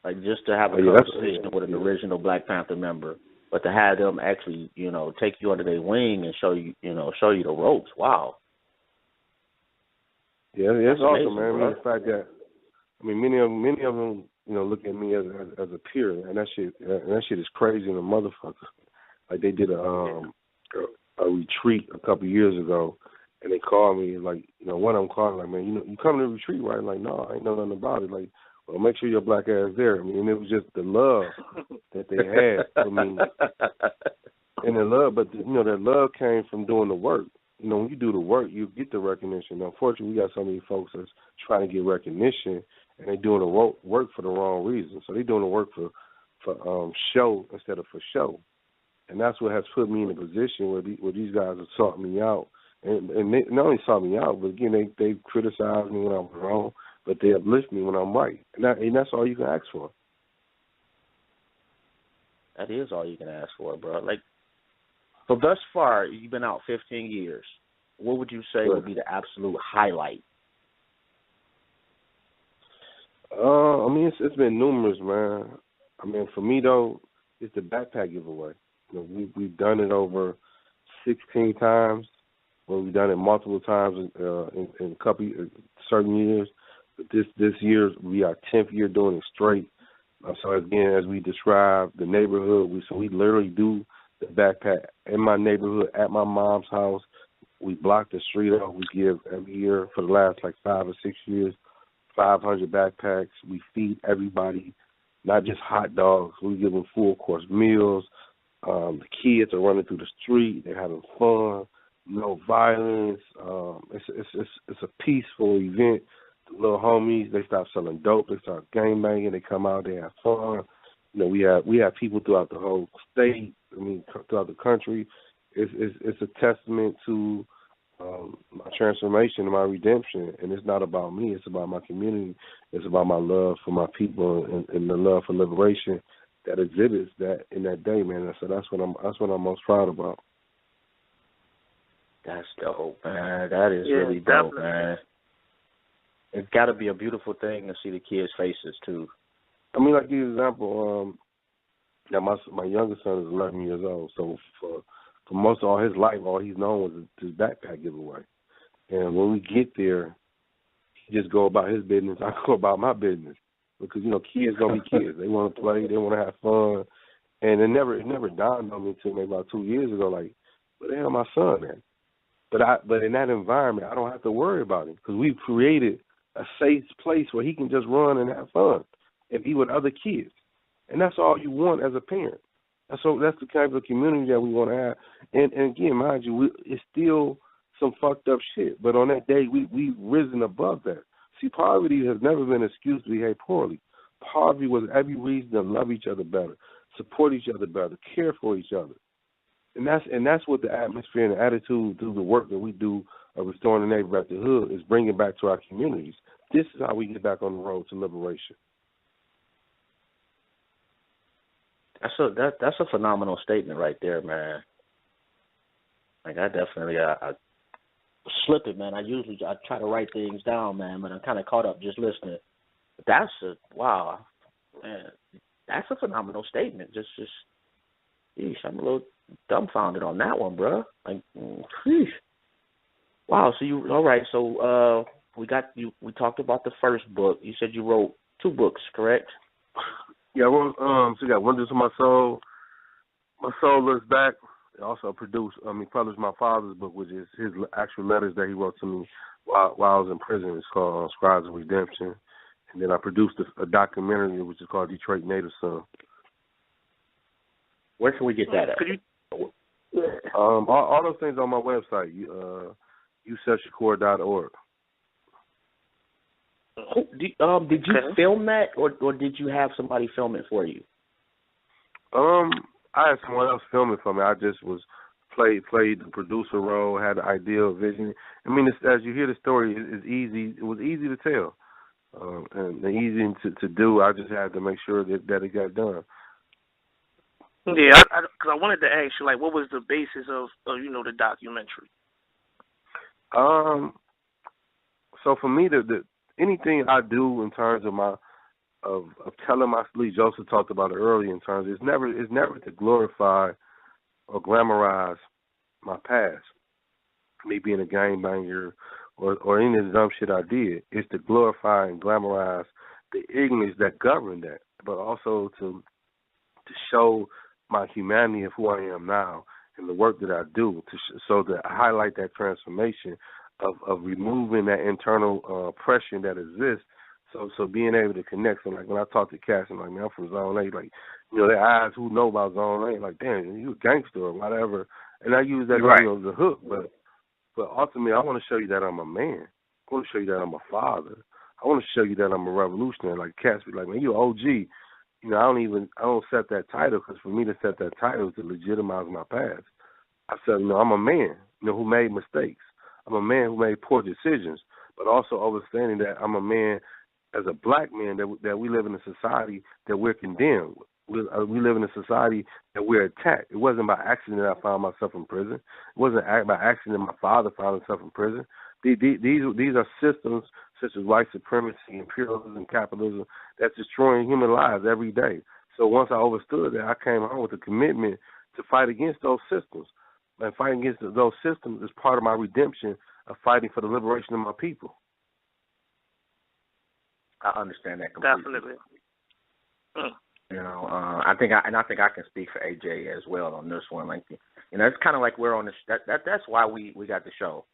Like, just to have a conversation with an original Black Panther member, but to have them actually, take you under their wing and show you the ropes. Wow. Yeah, it's awesome, man. The fact that, many of them, look at me as a peer, and that shit is crazy in a motherfucker. Like, they did a retreat a couple of years ago, and they called me, like, one of them called me, like, man, you come to the retreat, right? I'm like, no, I ain't know nothing about it. Like, well, make sure your black ass there. And it was just the love that they had for me. And the love, but, that love came from doing the work. When you do the work, you get the recognition. Unfortunately, we got so many folks that's trying to get recognition, and they're doing the work for the wrong reason. So they're doing the work for show instead of for show. And that's what has put me in a position where these guys have sought me out. And they not only sought me out, but again, they criticize me when I'm wrong, but they uplift me when I'm right. And that's all you can ask for. That is all you can ask for, bro. Like, so thus far, you've been out 15 years. What would you say would be the absolute highlight? It's been numerous, man. For me, though, it's the backpack giveaway. We've done it over 16 times. We've done it multiple times in a couple certain years. But this year, we are 10th year doing it straight. So again, as we described the neighborhood, we literally do the backpack in my neighborhood at my mom's house. We block the street out. We give every year for the last 5 or 6 years, 500 backpacks. We feed everybody, not just hot dogs. We give them full course meals. The kids are running through the street. They're having fun. No violence. It's a peaceful event. The little homies, they stop selling dope. They start gang banging. They come out. They have fun. We have people throughout the whole state. Throughout the country. It's a testament to my transformation and my redemption. And it's not about me. It's about my community. It's about my love for my people and the love for liberation. that exhibits that in that day, man. So that's what I'm most proud about. That's dope, man. That is really dope, definitely. man. It's got to be a beautiful thing to see the kids' faces too. I mean, like the example, that my youngest son is 11 years old. So for most of all his life, all he's known was his backpack giveaway. And when we get there, he just go about his business. I go about my business because kids gonna be kids. They want to play. They want to have fun. And it never dawned on me until maybe about 2 years ago. Like, where the hell my son at? But in that environment, I don't have to worry about him because we've created a safe place where he can just run and have fun and be with other kids. And that's all you want as a parent. That's the kind of community that we want to have. And again, mind you, it's still some fucked up shit. But on that day, we've risen above that. See, poverty has never been an excuse to behave poorly. Poverty was every reason to love each other better, support each other better, care for each other. And that's what the atmosphere and the attitude through the work that we do of restoring the neighbor at the hood is bringing back to our communities. This is how we get back on the road to liberation. That's a phenomenal statement right there, man. Like I definitely I slip it, man. I try to write things down, man, but I'm kind of caught up just listening. But wow, man. That's a phenomenal statement. Just, geez, I'm a little dumbfounded on that one, bro. Like, geez. Wow. So all right. So we talked about the first book. You said you wrote 2 books, correct? Yeah, well, so you got Wonders of My Soul. My Soul Looks Back. I also published my father's book, which is his actual letters that he wrote to me while I was in prison. It's called Scribes of Redemption. And then I produced a documentary, which is called Detroit Native Son. Where can we get that at? All those things on my website, yusefshakur.org. Did you film that, or did you have somebody film it for you? I had someone else film it for me. I just played the producer role, had the idea, vision. I mean, as you hear the story, it's easy. It was easy to tell, and easy to do. I just had to make sure that it got done. Yeah, because I wanted to ask you, like, what was the basis of the documentary? So for me, the anything I do in terms of of telling my story, Joseph talked about it earlier, in terms it's never to glorify or glamorize my past, me being a gangbanger or any of the dumb shit I did. It's to glorify and glamorize the ignorance that governed that, but also to show my humanity of who I am now and the work that I do, so to highlight that transformation of removing that internal oppression that exists. So being able to connect. So like when I talk to cats, I'm like, man, I'm from Zone 8. Like, their eyes who know about Zone 8, like, damn, you a gangster or whatever. And I use that as a hook. But ultimately, I want to show you that I'm a man. I want to show you that I'm a father. I want to show you that I'm a revolutionary. Like cats be like, man, you OG. I don't set that title, because for me to set that title is to legitimize my past. I said, I'm a man, who made mistakes. I'm a man who made poor decisions, but also understanding that I'm a man as a black man, that we live in a society that we're condemned. We live in a society that we're attacked. It wasn't by accident that I found myself in prison. It wasn't by accident my father found himself in prison. These are systems such as white supremacy, imperialism, capitalism that's destroying human lives every day. So once I understood that, I came home with a commitment to fight against those systems. And fighting against those systems is part of my redemption of fighting for the liberation of my people. I understand that completely. Definitely. I think I can speak for AJ as well on this one. Like, it's kind of like we're on this. That's why we got the show.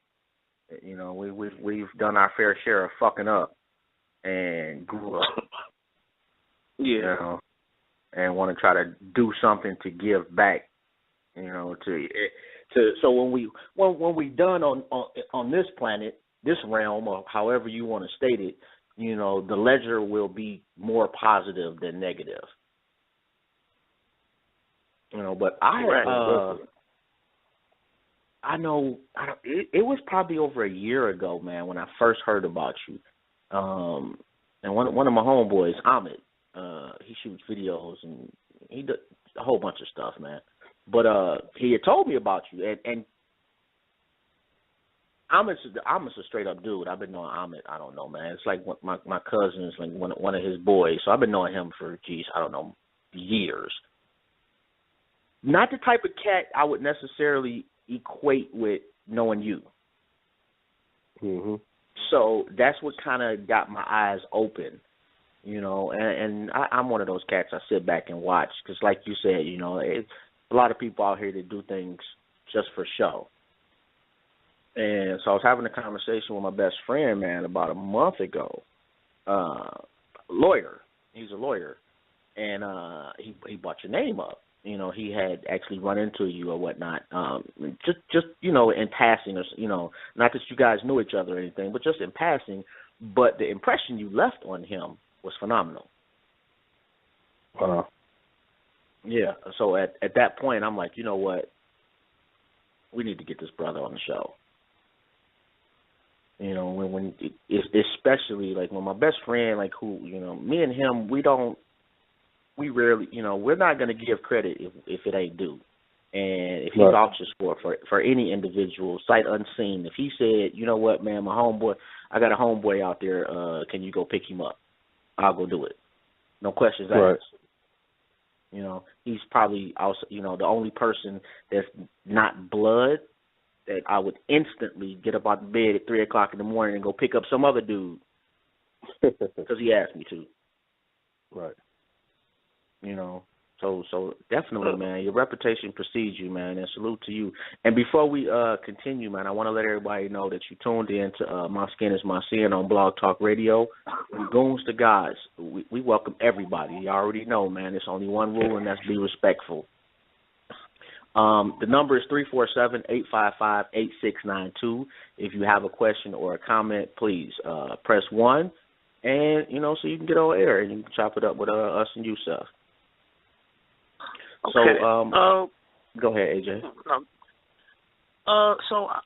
We've done our fair share of fucking up and grew up. Yeah. And want to try to do something to give back. So when we done on this planet, this realm, or however you want to state it, the ledger will be more positive than negative. But I know it was probably over a year ago, man, when I first heard about you. And one of my homeboys, Ahmed, he shoots videos and he did a whole bunch of stuff, man. But he had told me about you, and Amit's a straight up dude. I've been knowing Amit. I don't know, man. It's like my cousin is like one of his boys, so I've been knowing him for I don't know, years. Not the type of cat I would necessarily equate with knowing you. Mm-hmm. So that's what kind of got my eyes open, and I'm one of those cats I sit back and watch because, like you said, a lot of people out here that do things just for show. And so I was having a conversation with my best friend, man, about a month ago. Lawyer. He's a lawyer. And he brought your name up. He had actually run into you or whatnot. Just in passing, or not that you guys knew each other or anything, but just in passing. But the impression you left on him was phenomenal. Wow. Yeah. So at that point, I'm like, you know what? We need to get this brother on the show. When especially like when my best friend, like who, me and him, we rarely, we're not going to give credit if it ain't due. And if he vouches for any individual, sight unseen, if he said, you know what, man, I got a homeboy out there, can you go pick him up? I'll go do it. No questions asked. He's probably also, the only person that's not blood that I would instantly get up out of bed at 3 o'clock in the morning and go pick up some other dude because he asked me to. Right. So definitely, man, your reputation precedes you, man, and salute to you. And before we continue, man, I want to let everybody know that you tuned in to My Skin Is My Sin on Blog Talk Radio. From goons to guys, we welcome everybody. You already know, man, there's only one rule, and that's be respectful. The number is 347-855-8692. If you have a question or a comment, please press 1, and, so you can get on air and you can chop it up with us and Yusef. Okay. So, go ahead, AJ. So I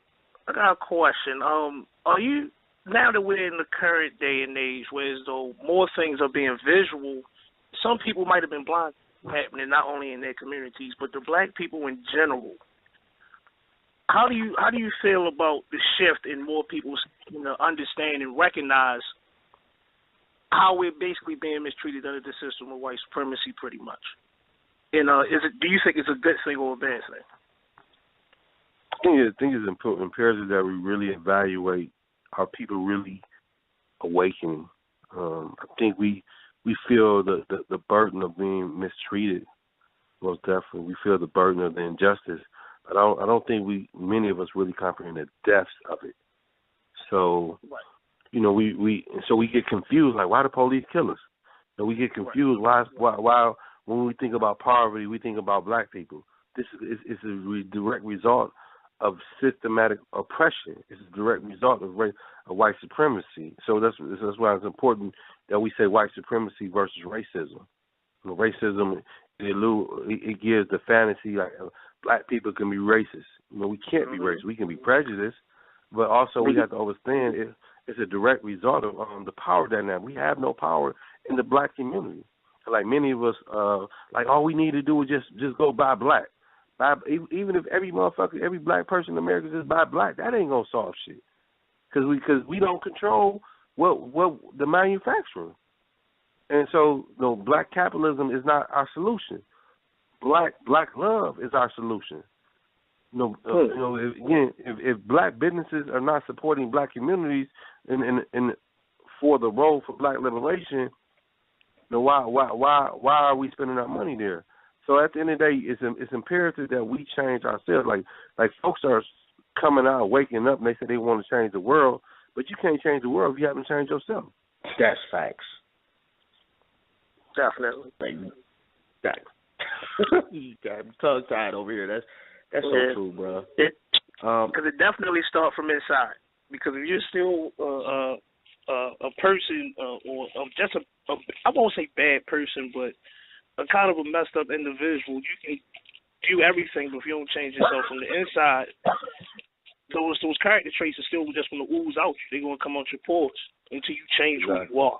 got a question. Are you, now that we're in the current day and age where as though more things are being visual, some people might have been blind happening not only in their communities but the black people in general. How do you feel about the shift in more people's understand and recognize how we're basically being mistreated under the system of white supremacy, pretty much? And do you think it's a good thing or a bad thing? I think it's imperative that we really evaluate are people really awakening. I think we feel the burden of being mistreated, most definitely. We feel the burden of the injustice, but I don't think many of us really comprehend the depths of it. So, we get confused, like, why the police kill us? And we get confused, why when we think about poverty, we think about black people. This is a direct result of systematic oppression. It's a direct result of white supremacy. So that's why it's important that we say white supremacy versus racism. Racism, it gives the fantasy like black people can be racist. We can't be racist. We can be prejudiced, but also we have to understand it's a direct result of the power dynamic. We have no power in the black community. Like many of us, like all we need to do is just go buy black. Even if every black person in America just buy black, that ain't gonna solve shit. Because we don't control what the manufacturing, and so black capitalism is not our solution. Black love is our solution. If black businesses are not supporting black communities and for the role for black liberation, why are we spending our money there? So at the end of the day, it's imperative that we change ourselves. Like folks are coming out, waking up, and they say they want to change the world, but you can't change the world if you haven't changed yourself. That's facts. Definitely. You got tongue-tied over here. That's so true, bro. Because it definitely starts from inside. Because if you're still a person or just I won't say bad person, but a kind of a messed up individual, you can do everything, but if you don't change yourself from the inside, those character traits are still just going to ooze out. They're going to come out your pores until you change who you are.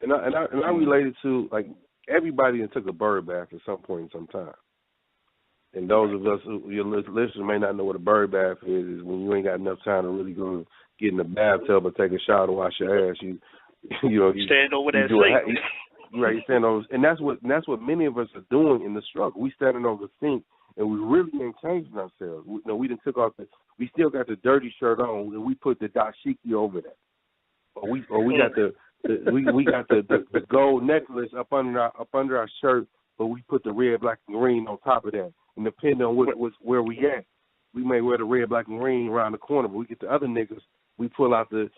And I relate it to, like, everybody took a bird bath at some point in some time. And those of us, your listeners may not know what a bird bath is when you ain't got enough time to really go get in the bathtub or take a shower to wash your ass. You stand over that sink. Right, you stand over, and that's what many of us are doing in the struggle. We standing over the sink, and we really ain't changing ourselves. We done took off we still got the dirty shirt on, and we put the dashiki over that. Or we got we got the gold necklace up under our shirt, but we put the red, black, and green on top of that. And depending on where we at, we may wear the red, black, and green around the corner. But we get the other niggas, we pull out the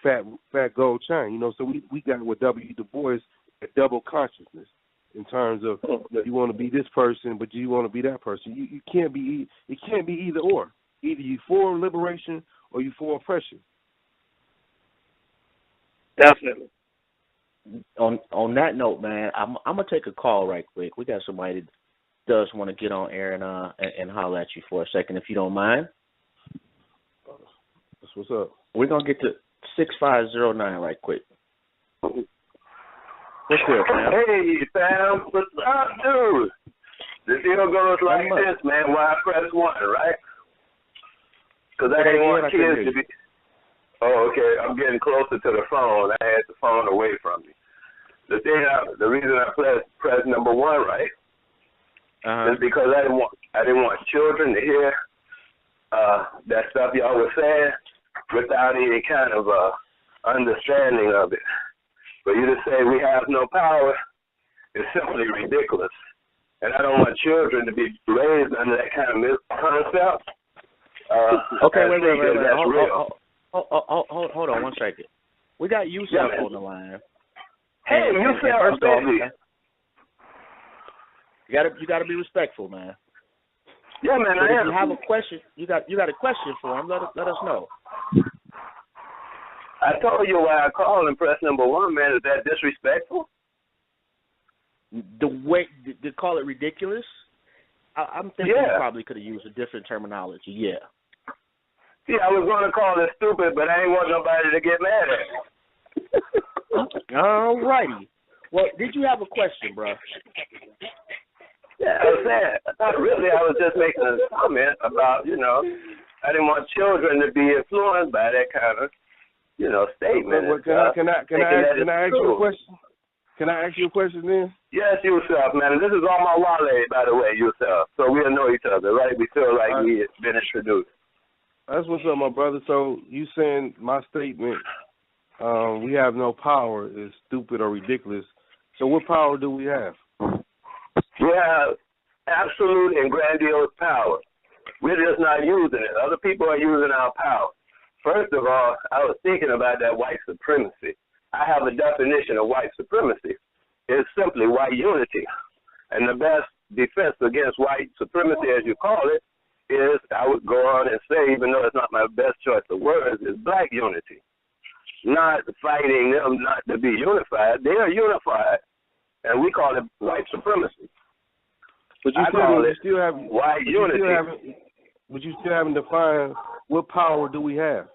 fat gold chain. So we got with W. Du Bois a double consciousness in terms of you want to be this person, but you want to be that person. You can't be. It can't be either or. Either you for liberation or you for oppression. Definitely. On that note, man, I'm gonna take a call right quick. We got somebody that does want to get on air and holler at you for a second, if you don't mind. That's what's up. We're gonna get to 6509 right quick. What's good, fam? Hey, fam, what's up, dude? The deal goes like this, man. Why I press 1, right? Because I didn't want kids to be. Oh, okay. I'm getting closer to the phone. I had the phone away from me. The reason I press number 1, right, is because I didn't want children to hear that stuff y'all were saying without any kind of understanding of it. For you to say we have no power is simply ridiculous. And I don't want children to be raised under that kind of concept. Okay, wait. Hold on 1 second. We got Yusef on the line. Hey, Yusef, baby. You gotta be respectful, man. Yeah, man. But if you have a question, you got a question for him. Let us know. I told you why I called and press number 1, man. Is that disrespectful? The way to call it ridiculous, I'm thinking you probably could have used a different terminology. Yeah. See, I was going to call it stupid, but I ain't want nobody to get mad at me. All righty. Well, did you have a question, bro? Yeah, I was saying, not really. I was just making a comment about, I didn't want children to be influenced by that kind of, statement. Well, can I ask you a question? Can I ask you a question then? Yes, Yusef, man. This is all my wale, by the way, Yusef. So we'll know each other, right? We feel like we've been introduced. That's what's up, my brother. So you saying my statement, we have no power, is stupid or ridiculous. So what power do we have? We have absolute and grandiose power. We're just not using it. Other people are using our power. First of all, I was thinking about that white supremacy. I have a definition of white supremacy. It's simply white unity. And the best defense against white supremacy, as you call it, is, I would go on and say, even though it's not my best choice of words, is black unity. Not fighting them not to be unified. They are unified. And we call it white supremacy. But you still have white unity. But you still haven't defined what power do we have.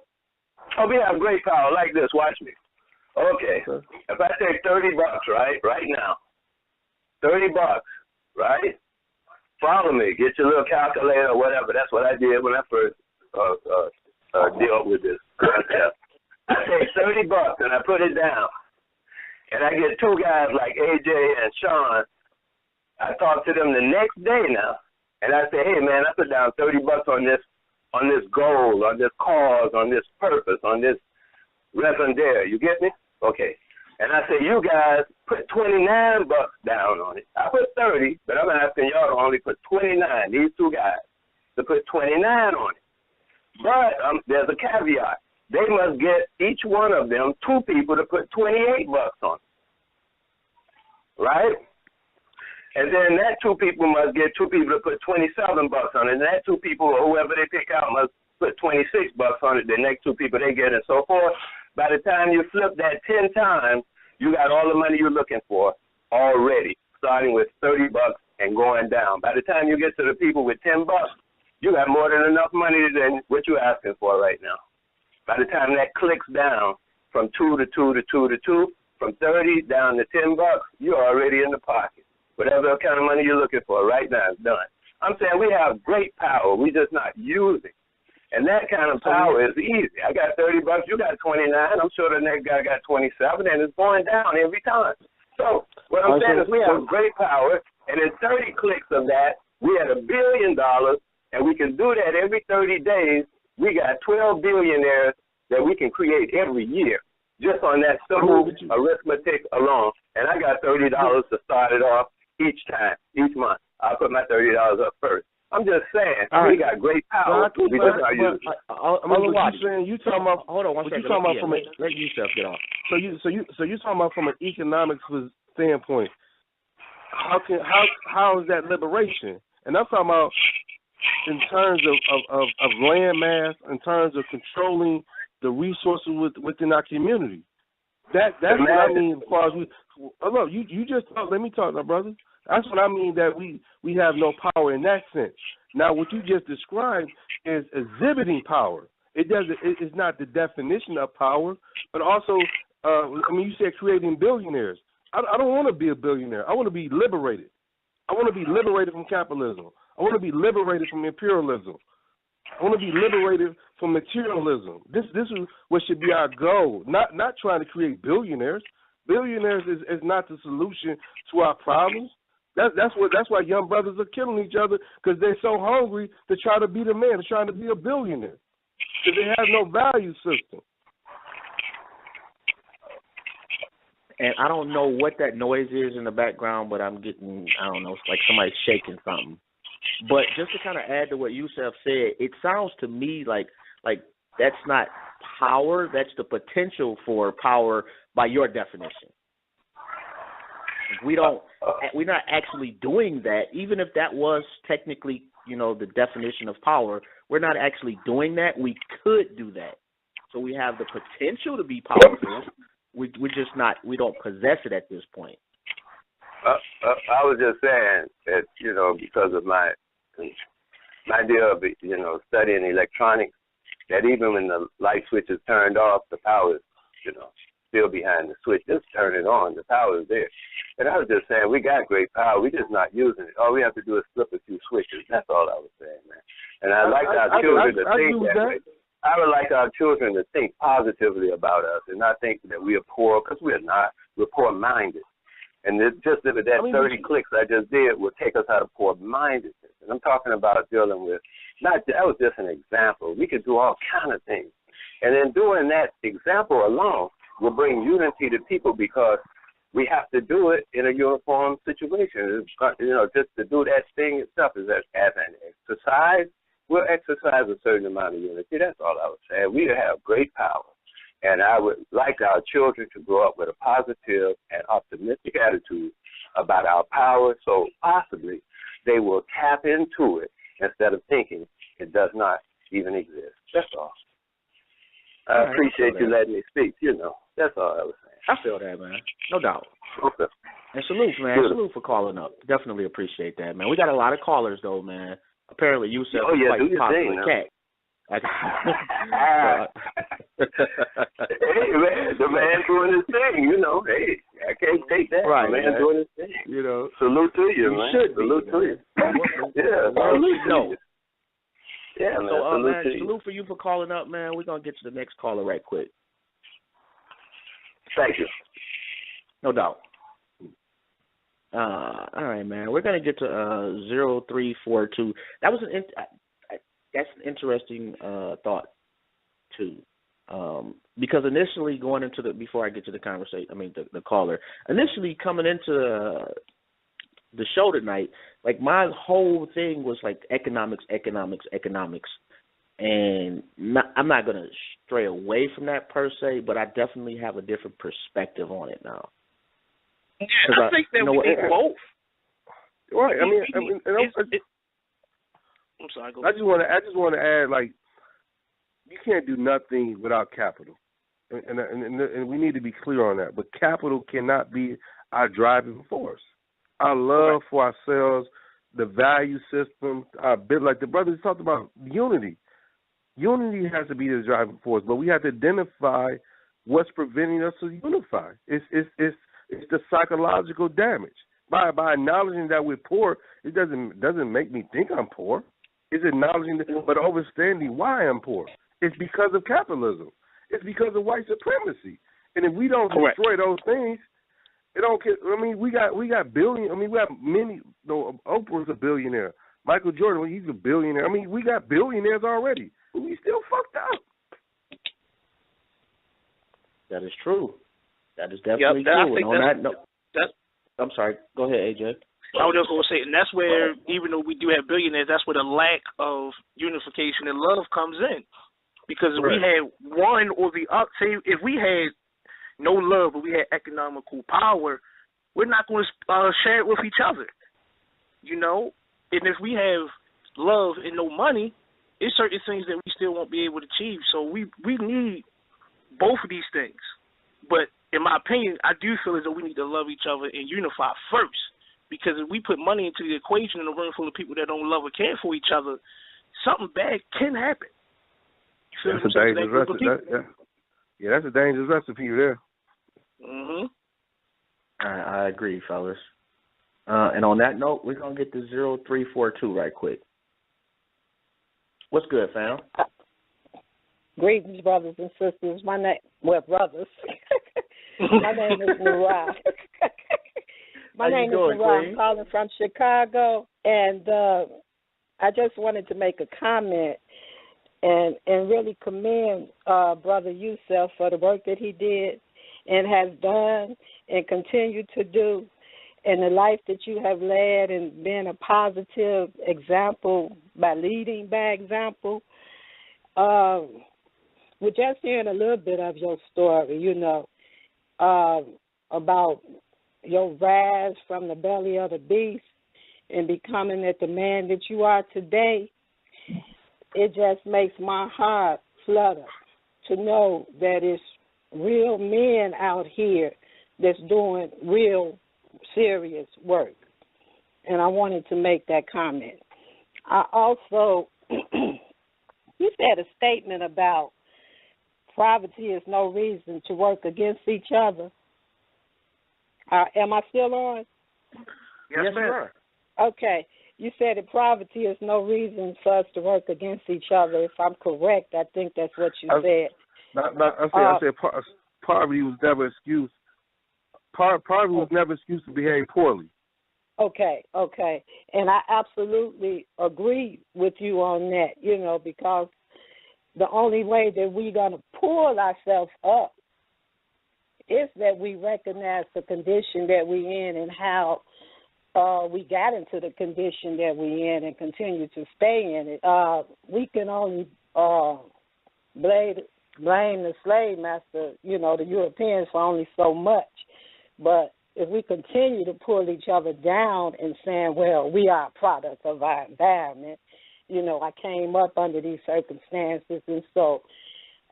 Oh, we have great power. Like this. Watch me. Okay. If I take $30, right now, $30, right? Follow me. Get your little calculator or whatever. That's what I did when I first dealt with this concept. I take $30 and I put it down, and I get 2 guys like AJ and Sean. I talk to them the next day now, and I say, hey man, I put down $30 on this goal, on this cause, on this purpose, on this raison d'etre. You get me? Okay. And I say, you guys put $29 down on it. I put 30, but I'm asking y'all to only put 29. These 2 guys to put 29 on it. But there's a caveat. They must get each one of them 2 people to put $28 on it. Right? And then that 2 people must get 2 people to put $27 on it. And that 2 people, or whoever they pick out, must put $26 on it. The next 2 people they get, and so forth. By the time you flip that 10 times, you got all the money you're looking for already, starting with $30 and going down. By the time you get to the people with $10, you got more than enough money than what you're asking for right now. By the time that clicks down from 2 to 2 to 2 to 2, from 30 down to $10, you're already in the pocket. Whatever kind of money you're looking for right now is done. I'm saying we have great power. We're just not using. And that kind of power is easy. I got $30, you got 29. I'm sure the next guy got 27, and it's going down every time. So what I'm saying is we have great power, and in 30 clicks of that, we had $1 billion, and we can do that every 30 days. We got 12 billionaires that we can create every year just on that simple arithmetic alone. And I got $30 to start it off each time, each month. I'll put my $30 up first. I'm just saying, we got great power. We just not using it. You talking about? Hold on one second. You talking about from let Yusef get off. So you talking about from an economics standpoint? How is that liberation? And I'm talking about in terms of land mass, in terms of controlling the resources within our community. That's what I mean. As far as you just talk. Let me talk now, brother. That's what I mean, that we have no power in that sense. Now, what you just described is exhibiting power. It's not the definition of power, but also, you said creating billionaires. I don't want to be a billionaire. I want to be liberated. I want to be liberated from capitalism. I want to be liberated from imperialism. I want to be liberated from materialism. This is what should be our goal, not trying to create billionaires. Billionaires is not the solution to our problems. That's why young brothers are killing each other, because they're so hungry to try to be the man, to trying to be a billionaire, because they have no value system. And I don't know what that noise is in the background, but I'm getting, I don't know, it's like somebody shaking something. But just to kind of add to what Yusef said, it sounds to me like that's not power, that's the potential for power by your definition. We're not actually doing that, even if that was technically, the definition of power. We're not actually doing that. We could do that. So we have the potential to be powerful. We're just not. We don't possess it at this point. I was just saying that because of my idea of studying electronics, that even when the light switch is turned off, the power is still behind the switch. Just turn it on. The power is there. And I was just saying, we got great power. We're just not using it. All we have to do is flip a few switches. That's all I was saying, man. And I'd like our children to think that way. I would like our children to think positively about us and not think that we are poor, because we're not. We're poor-minded. And just that 30 clicks I just did will take us out of poor-mindedness. And I'm talking about dealing with, that was just an example. We could do all kind of things. And in doing that example alone will bring unity to people, because we have to do it in a uniform situation. Just to do that thing itself is as an exercise. We'll exercise a certain amount of unity. That's all I was saying. We have great power. And I would like our children to grow up with a positive and optimistic attitude about our power, so possibly they will tap into it instead of thinking it does not even exist. That's all. I appreciate you letting me speak, That's all I was saying. I feel that, man. No doubt. Okay. And salute, man. Salute for calling up. Definitely appreciate that, man. We got a lot of callers, though, man. Apparently, Yusef is quite a popular cat. Hey, man, the man doing his thing, Hey, I can't take that. Right, the man doing his thing. Salute to you, man. Salute to you. Yeah, salute to you. Yeah, man. So, man, salute for you for calling up, man. We're going to get to the next caller right quick. Thank you. No doubt. All right, man. We're going to get to 0342. That was that's an interesting thought too, because initially going into before I get to the conversation, the caller, initially coming into the show tonight, like my whole thing was like economics, and I'm not going to stray away from that per se, but I definitely have a different perspective on it now. Yeah, I think that we need both. Right. I'm sorry. I just want to add, like, you can't do nothing without capital, and we need to be clear on that. But capital cannot be our driving force. Our love for ourselves, the value system, our bit, like the brothers talked about, unity. Unity has to be the driving force, but we have to identify what's preventing us to unify. It's the psychological damage. By acknowledging that we're poor, it doesn't make me think I'm poor. It's acknowledging but understanding why I'm poor. It's because of capitalism. It's because of white supremacy. And if we don't destroy those things, it don't. I mean, we got billion. I mean, we got many. Oprah's a billionaire. Michael Jordan, he's a billionaire. I mean, we got billionaires already. But we still fucked up. That is true. That is definitely true. And on that note, I'm sorry. Go ahead, AJ. I was just going to say, and that's where, even though we do have billionaires, that's where the lack of unification and love comes in. Because if we had one or the other, say, if we had no love but we had economical power, we're not going to share it with each other. You know? And if we have love and no money, it's certain things that we still won't be able to achieve. So we need both of these things. But in my opinion, I do feel as though we need to love each other and unify first. Because if we put money into the equation in a room full of people that don't love or care for each other, something bad can happen. That's a dangerous recipe. That's a dangerous recipe there. Mhm. I agree, fellas. And on that note, we're gonna get to 0342 right quick. What's good, fam? Greetings, brothers and sisters. Brothers. My name is Nurai. My name is Nurai. I'm calling from Chicago, and I just wanted to make a comment and really commend Brother Yusef for the work that he did and has done and continue to do, and the life that you have led and been a positive example by leading by example. We're just hearing a little bit of your story, you know, about your rise from the belly of the beast and becoming the man that you are today. It just makes my heart flutter to know that it's real men out here that's doing real serious work. And I wanted to make that comment. I also, you said a statement about poverty is no reason to work against each other. Am I still on? Yes, ma'am. Okay. You said that poverty is no reason for us to work against each other. If I'm correct, I think that's what you said. I said poverty was never an excuse. Poverty was never an excuse to behave poorly. Okay. And I absolutely agree with you on that, you know, because the only way that we're going to pull ourselves up is that we recognize the condition that we're in and how we got into the condition that we're in and continue to stay in it. We can only blame the slave master, you know, the Europeans for only so much. But if we continue to pull each other down and saying, well, we are a product of our environment, you know, I came up under these circumstances, and so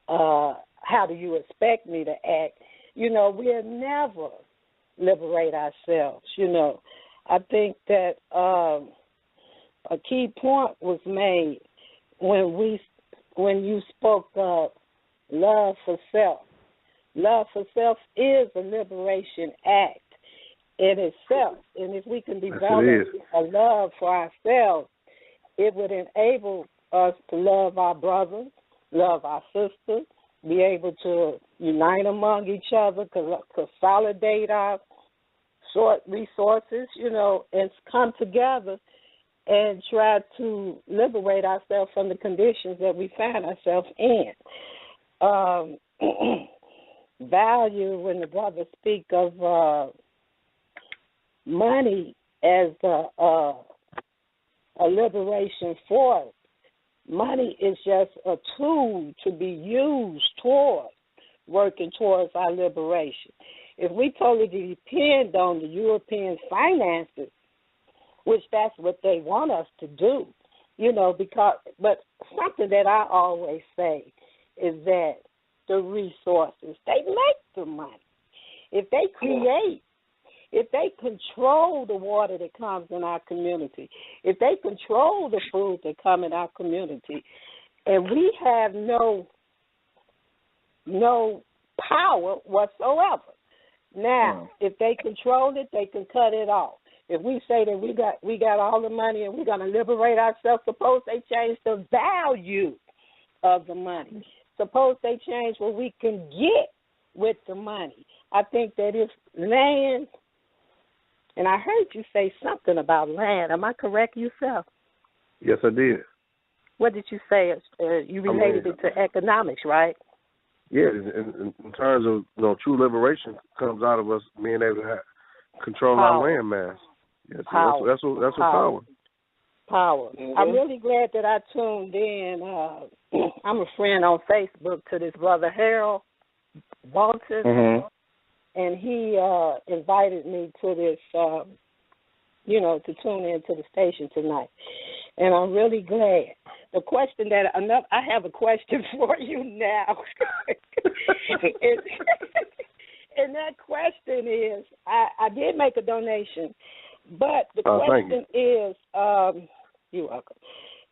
how do you expect me to act? You know, we'll never liberate ourselves, you know. I think that a key point was made when you spoke of love for self. Love for self is a liberation act in itself, and if we can develop a love for ourselves, it would enable us to love our brothers, love our sisters, be able to unite among each other, consolidate our short resources, you know, and come together and try to liberate ourselves from the conditions that we find ourselves in. Value, when the brothers speak of money as a liberation force, money is just a tool to be used towards working towards our liberation. If we totally depend on the European finances, which that's what they want us to do, you know, but something that I always say is that the resources, they make the money. If they create, if they control the water that comes in our community, if they control the food that come in our community, and we have no power whatsoever. Now, if they control it, they can cut it off. If we say that we got all the money and we're going to liberate ourselves, suppose they change the value of the money. Suppose they change what we can get with the money. I think that if land, and I heard you say something about land. Am I correct, Yusef? Yes, I did. What did you say? You related it to economics, right? Yeah, in terms of true liberation comes out of us being able to control our land mass. Yes, power. That's what power. Power. I'm really glad that I tuned in. I'm a friend on Facebook to this brother Harold Walton, and he invited me to this, to tune in to the station tonight. And I'm really glad. The question I have a question for you now. And that question is, I did make a donation, but the question is, you're welcome.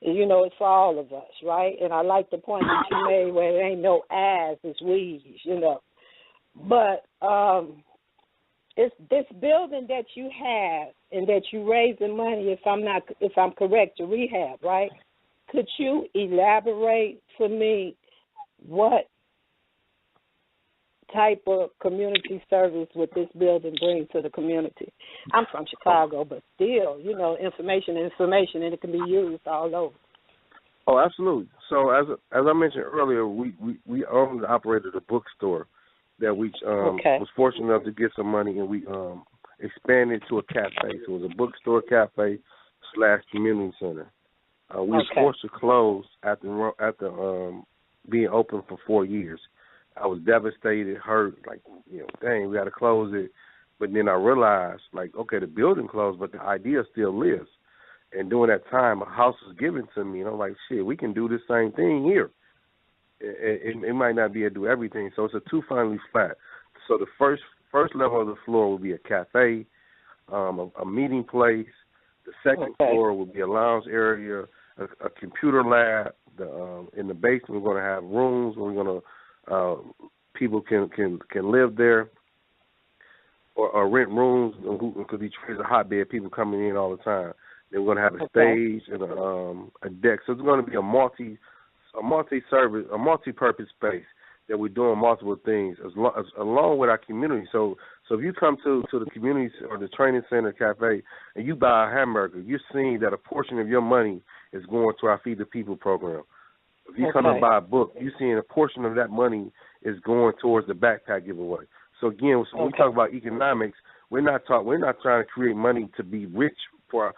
It's for all of us, right? And I like the point that you made where there ain't no as, it's we's, But it's this building that you have and that you raising money, if I'm correct, to rehab, right? Could you elaborate for me what type of community service would this building bring to the community? I'm from Chicago, but still, information, and it can be used all over. Oh, absolutely. So as I mentioned earlier, we owned and operated a bookstore that we was fortunate enough to get some money, and we expanded to a cafe. So it was a bookstore, cafe / community center. We was forced to close after being open for 4 years. I was devastated, hurt, dang, we got to close it. But then I realized, okay, the building closed, but the idea still lives. And during that time, a house was given to me, and I'm like, shit, we can do the same thing here. It might not be able to do everything, so it's a two-family flat. So the first level of the floor will be a cafe, a meeting place. The second floor will be a lounge area, a computer lab. In the basement, we're going to have rooms where we're going to people can live there or rent rooms because Detroit is a hotbed. People coming in all the time. Then we're going to have a stage and a deck. So it's going to be a multi-purpose space that we're doing multiple things along with our community. So if you come to the community or the training center cafe and you buy a hamburger, you're seeing that a portion of your money is going to our Feed the People program. If you come and buy a book, you're seeing a portion of that money is going towards the backpack giveaway. So again, when we talk about economics, we're not trying to create money to be rich per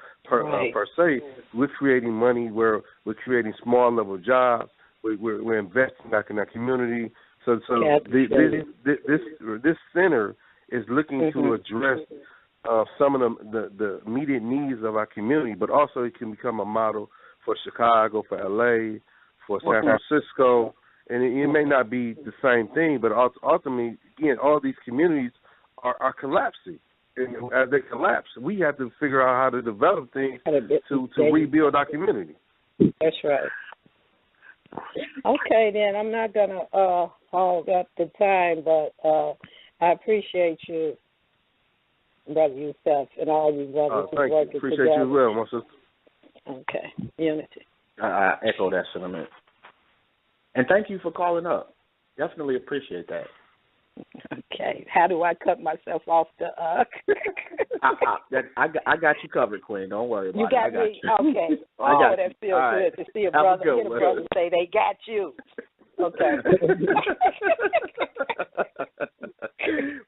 se. We're creating money where we're creating small level jobs. We're investing back in our community. So this center is looking to address some of the immediate needs of our community, but also it can become a model for Chicago, for LA, for San Francisco, and it may not be the same thing, but ultimately, again, all these communities are collapsing. And as they collapse, we have to figure out how to develop things to rebuild our community. That's right. Okay, then I'm not gonna hog up the time, but I appreciate you, Brother Yusef, and all you brothers who working together. Appreciate you as well, my sister. Okay, unity. I echo that sentiment, and thank you for calling up. Definitely appreciate that. Okay, how do I cut myself off the? I got you covered, Queen. Don't worry about it. You got me. Okay. Oh, that feels good to see a brother. Hear a brother say they got you. Okay.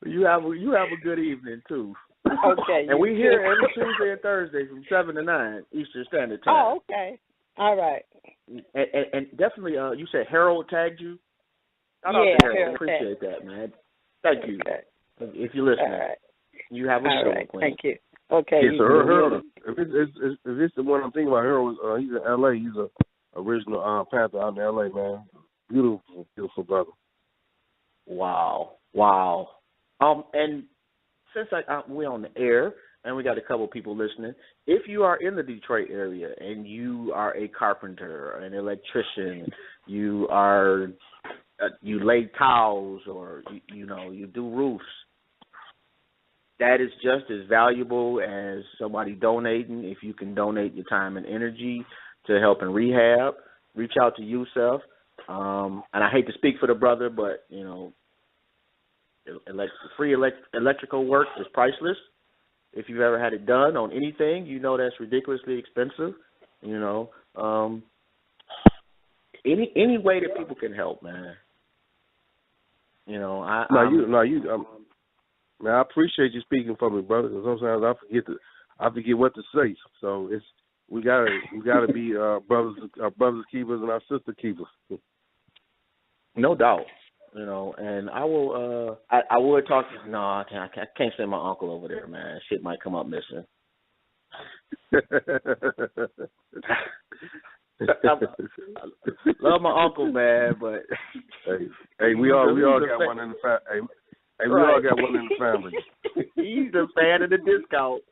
You have a good evening too. Okay. And we here every Tuesday and Thursday from 7 to 9 Eastern Standard Time. Oh, okay. All right. And definitely, you said Harold tagged you. Yeah, Harold. Appreciate that, man. Thank you. If you're listening, you have a good one, Queen. Thank you. Okay. Yeah, so Harold, if it's the one I'm thinking about, Harold, he's in L.A. He's a original Panther out in L.A., man. Beautiful, beautiful brother. Wow. And since we're on the air and we got a couple people listening, if you are in the Detroit area and you are a carpenter, an electrician, you are you lay tiles or you do roofs. That is just as valuable as somebody donating. If you can donate your time and energy to help in rehab, reach out to Yusef. And I hate to speak for the brother, but free electrical work is priceless. If you've ever had it done on anything, that's ridiculously expensive. Any way that people can help, man. Man, I appreciate you speaking for me, brother. Because sometimes I forget what to say. So we gotta be brothers keepers and our sister keepers. No doubt, and I will. I would talk. No, I can't send my uncle over there, man. Shit might come up missing. I love my uncle, man, but hey, we all got one in the family. Hey, we all got one in the family. He's a fan of the discount.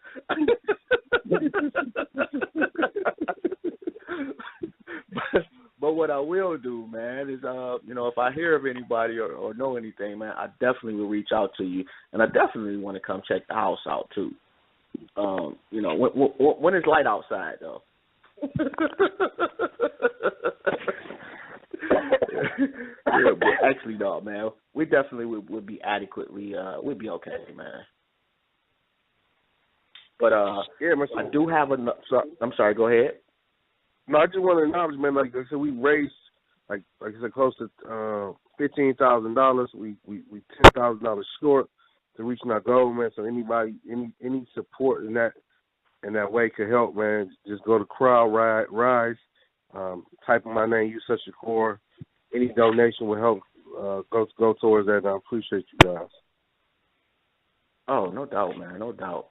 But what I will do, man, is if I hear of anybody or know anything, man, I definitely will reach out to you, and I definitely want to come check the house out too. When it's light outside though. Yeah, but actually, no, man. We definitely would be adequately. We'd be okay, man. But I do have I'm sorry. Go ahead. No, I just want to acknowledge, man. Like I said, we raised like I said, close to $15,000. We $10,000 short to reaching our goal, man. So anybody, any support in that way could help, man. Just go to Crowd Rise. Type in my name, Yusef Shakur. Any donation will help go towards that, and I appreciate you guys. Oh, no doubt, man, no doubt.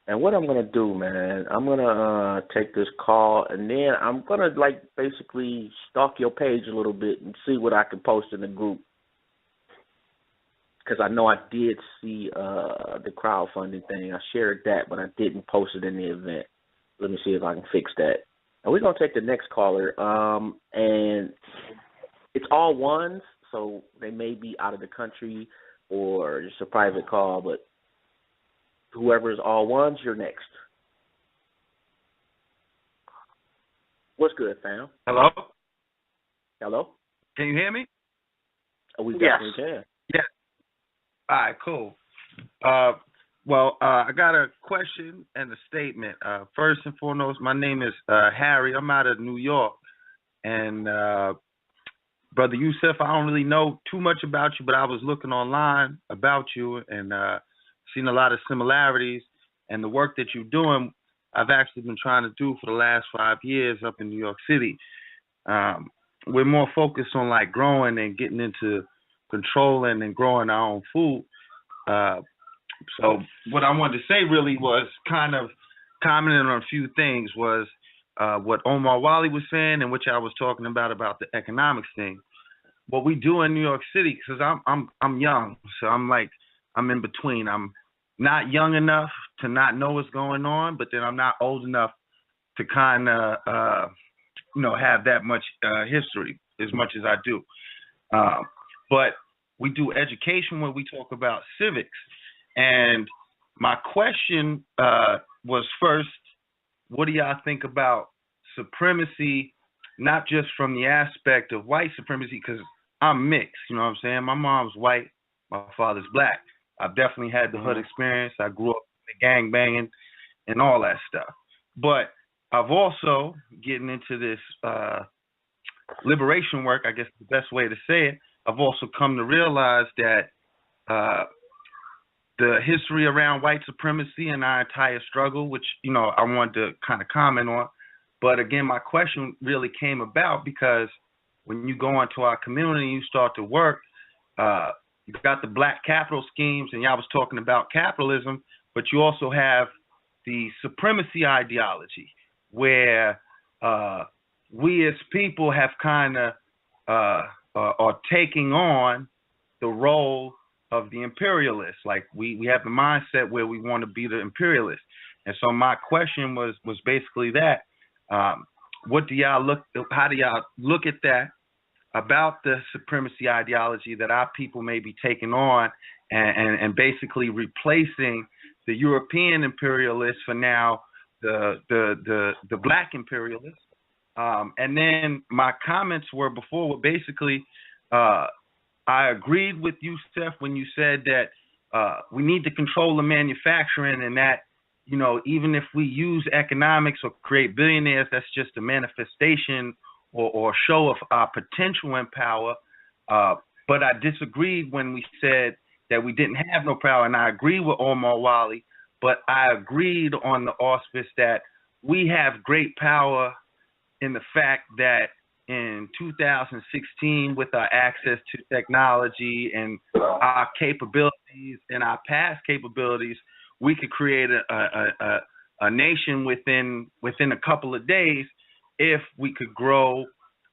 And what I'm going to do, man, I'm going to take this call, and then I'm going to, basically stalk your page a little bit and see what I can post in the group. Because I know I did see the crowdfunding thing. I shared that, but I didn't post it in the event. Let me see if I can fix that. And we're going to take the next caller, and it's all ones, so they may be out of the country or it's a private call, but whoever is all ones, you're next. What's good, fam? Hello? Hello? Can you hear me? Oh, we definitely can. Yeah. All right, cool. I got a question and a statement. First and foremost, my name is Harry. I'm out of New York. And Brother Yusef, I don't really know too much about you, but I was looking online about you and seen a lot of similarities. And the work that you're doing, I've actually been trying to do for the last 5 years up in New York City. We're more focused on growing and getting into controlling and growing our own food. So what I wanted to say really was kind of commenting on a few things was what Omar Wally was saying and which I was talking about the economics thing. What we do in New York City, because I'm young, so I'm in between. I'm not young enough to not know what's going on, but then I'm not old enough to kind of have that much history as much as I do. But we do education when we talk about civics. And my question was first, what do y'all think about supremacy, not just from the aspect of white supremacy, because I'm mixed, you know what I'm saying? My mom's white, my father's black. I've definitely had the hood experience. I grew up in the gang banging and all that stuff. But I've also, getting into this liberation work, I guess the best way to say it, I've also come to realize that the history around white supremacy and our entire struggle, which, I wanted to kind of comment on. But again, my question really came about because when you go into our community, you start to work, you've got the black capital schemes, and y'all was talking about capitalism, but you also have the supremacy ideology where we as people have kind of are taking on the role of the imperialists. Like we have the mindset where we want to be the imperialists. And so my question was basically that. How do y'all look at that? about the supremacy ideology that our people may be taking on, and basically replacing the European imperialists for now the black imperialists. And then my comments were basically I agreed with you, Steph, when you said that we need to control the manufacturing, and that, you know, even if we use economics or create billionaires, that's just a manifestation or show of our potential and power. But I disagreed when we said that we didn't have no power, and I agree with Omar Wali, but I agreed on the auspice that we have great power in the fact that in 2016, with our access to technology and our capabilities and our past capabilities, we could create a nation within a couple of days if we could grow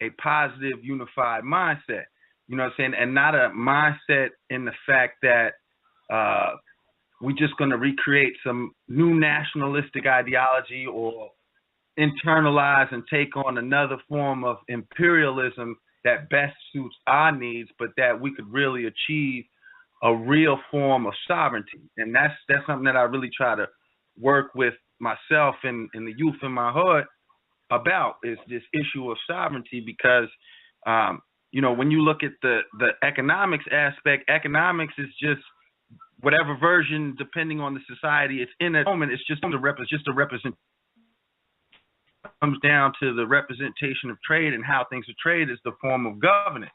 a positive, unified mindset. You know what I'm saying? And not a mindset in the fact that we're just going to recreate some new nationalistic ideology or internalize and take on another form of imperialism that best suits our needs, but that we could really achieve a real form of sovereignty. And that's something that I really try to work with myself and the youth in my hood about, is this issue of sovereignty, because you know, when you look at the economics aspect, economics is just whatever version, depending on the society it's in at the moment, it's just a representation. Comes down to the representation of trade, and how things are traded is the form of governance.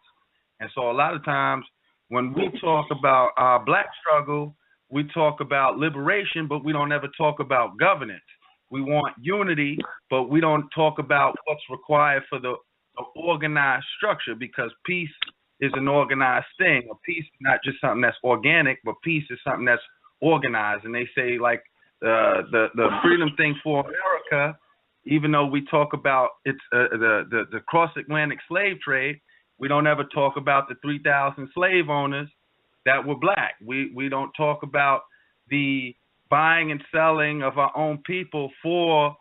And so a lot of times when we talk about our black struggle, we talk about liberation, but we don't ever talk about governance. We want unity, but we don't talk about what's required for the organized structure, because peace is an organized thing. A peace is not just something that's organic, but peace is something that's organized. And they say, like, the freedom thing for America, even though we talk about it's the cross-Atlantic slave trade, we don't ever talk about the 3,000 slave owners that were black. We don't talk about the buying and selling of our own people for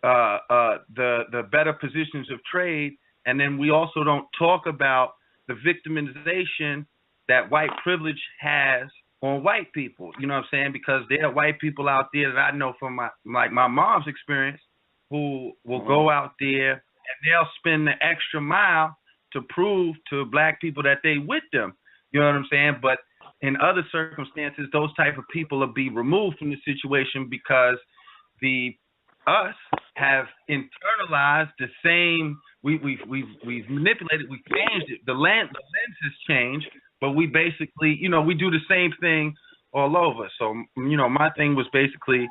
the better positions of trade. And then we also don't talk about the victimization that white privilege has on white people. You know what I'm saying? Because there are white people out there that I know from my mom's experience who will go out there and they'll spend the extra mile to prove to black people that they with them. You know what I'm saying? But in other circumstances, those type of people will be removed from the situation because us have internalized the same. We've manipulated. We've changed it. The lens has changed, but we basically, you know, we do the same thing all over. So, you know, my thing was basically,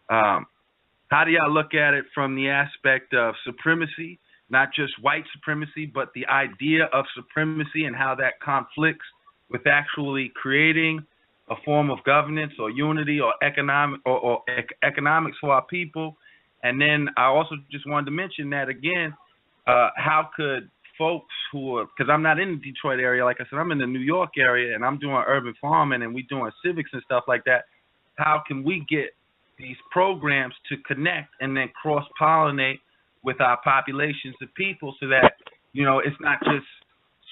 how do y'all look at it from the aspect of supremacy, not just white supremacy, but the idea of supremacy and how that conflicts with actually creating a form of governance or unity or economics for our people? And then I also just wanted to mention that again, how could folks who are, because I'm not in the Detroit area, like I said, I'm in the New York area and I'm doing urban farming and we're doing civics and stuff like that. How can we get these programs to connect and then cross-pollinate with our populations of people so that, you know, it's not just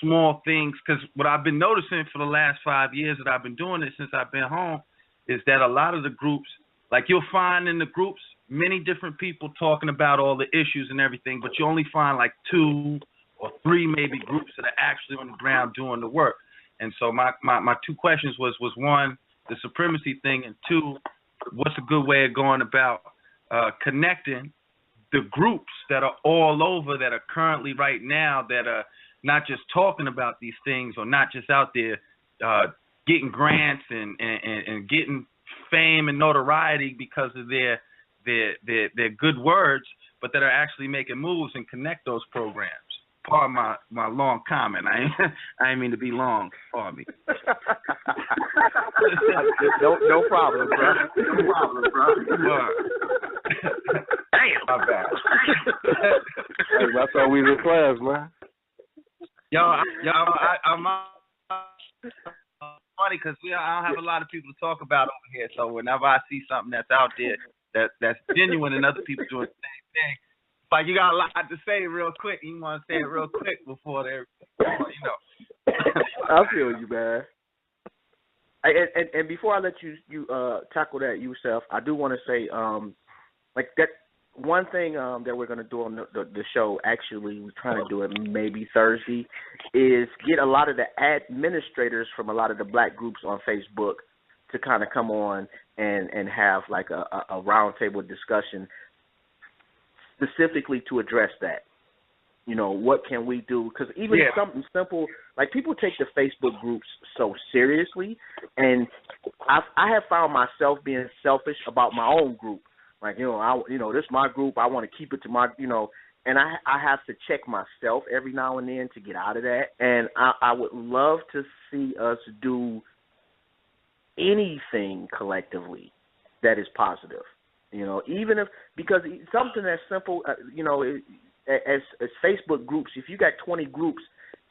small things? Because what I've been noticing for the last 5 years that I've been doing it since I've been home is that a lot of the groups, like you'll find in the groups, many different people talking about all the issues and everything, but you only find like 2 or 3 maybe groups that are actually on the ground doing the work. And so my 2 questions was one, the supremacy thing, and 2, what's a good way of going about connecting the groups that are all over, that are currently right now, that are not just talking about these things or not just out there getting grants and getting fame and notoriety because of their good words, but that are actually making moves and connect those programs. Pardon my long comment. I ain't mean to be long. Pardon me. No problem, bro. No problem, bro. Damn. My bad. Hey, I thought we was in class, man. I'm funny because I don't have a lot of people to talk about over here. So whenever I see something that's out there that's genuine and other people doing the same thing, Like you got a lot to say real quick. You want to say it real quick before they, I feel you, man. And before I let you tackle that, Yusef, I do want to say, like that one thing that we're going to do on the show, actually we're trying to do it maybe Thursday, is get a lot of the administrators from a lot of the black groups on Facebook to kind of come on and have like a roundtable discussion specifically to address that. You know, what can we do? Because even something simple, like people take the Facebook groups so seriously, and I have found myself being selfish about my own group. Like, this is my group. I want to keep it to my, and I have to check myself every now and then to get out of that. And I would love to see us do anything collectively that is positive. Even if, because something that's simple, as Facebook groups, if you got 20 groups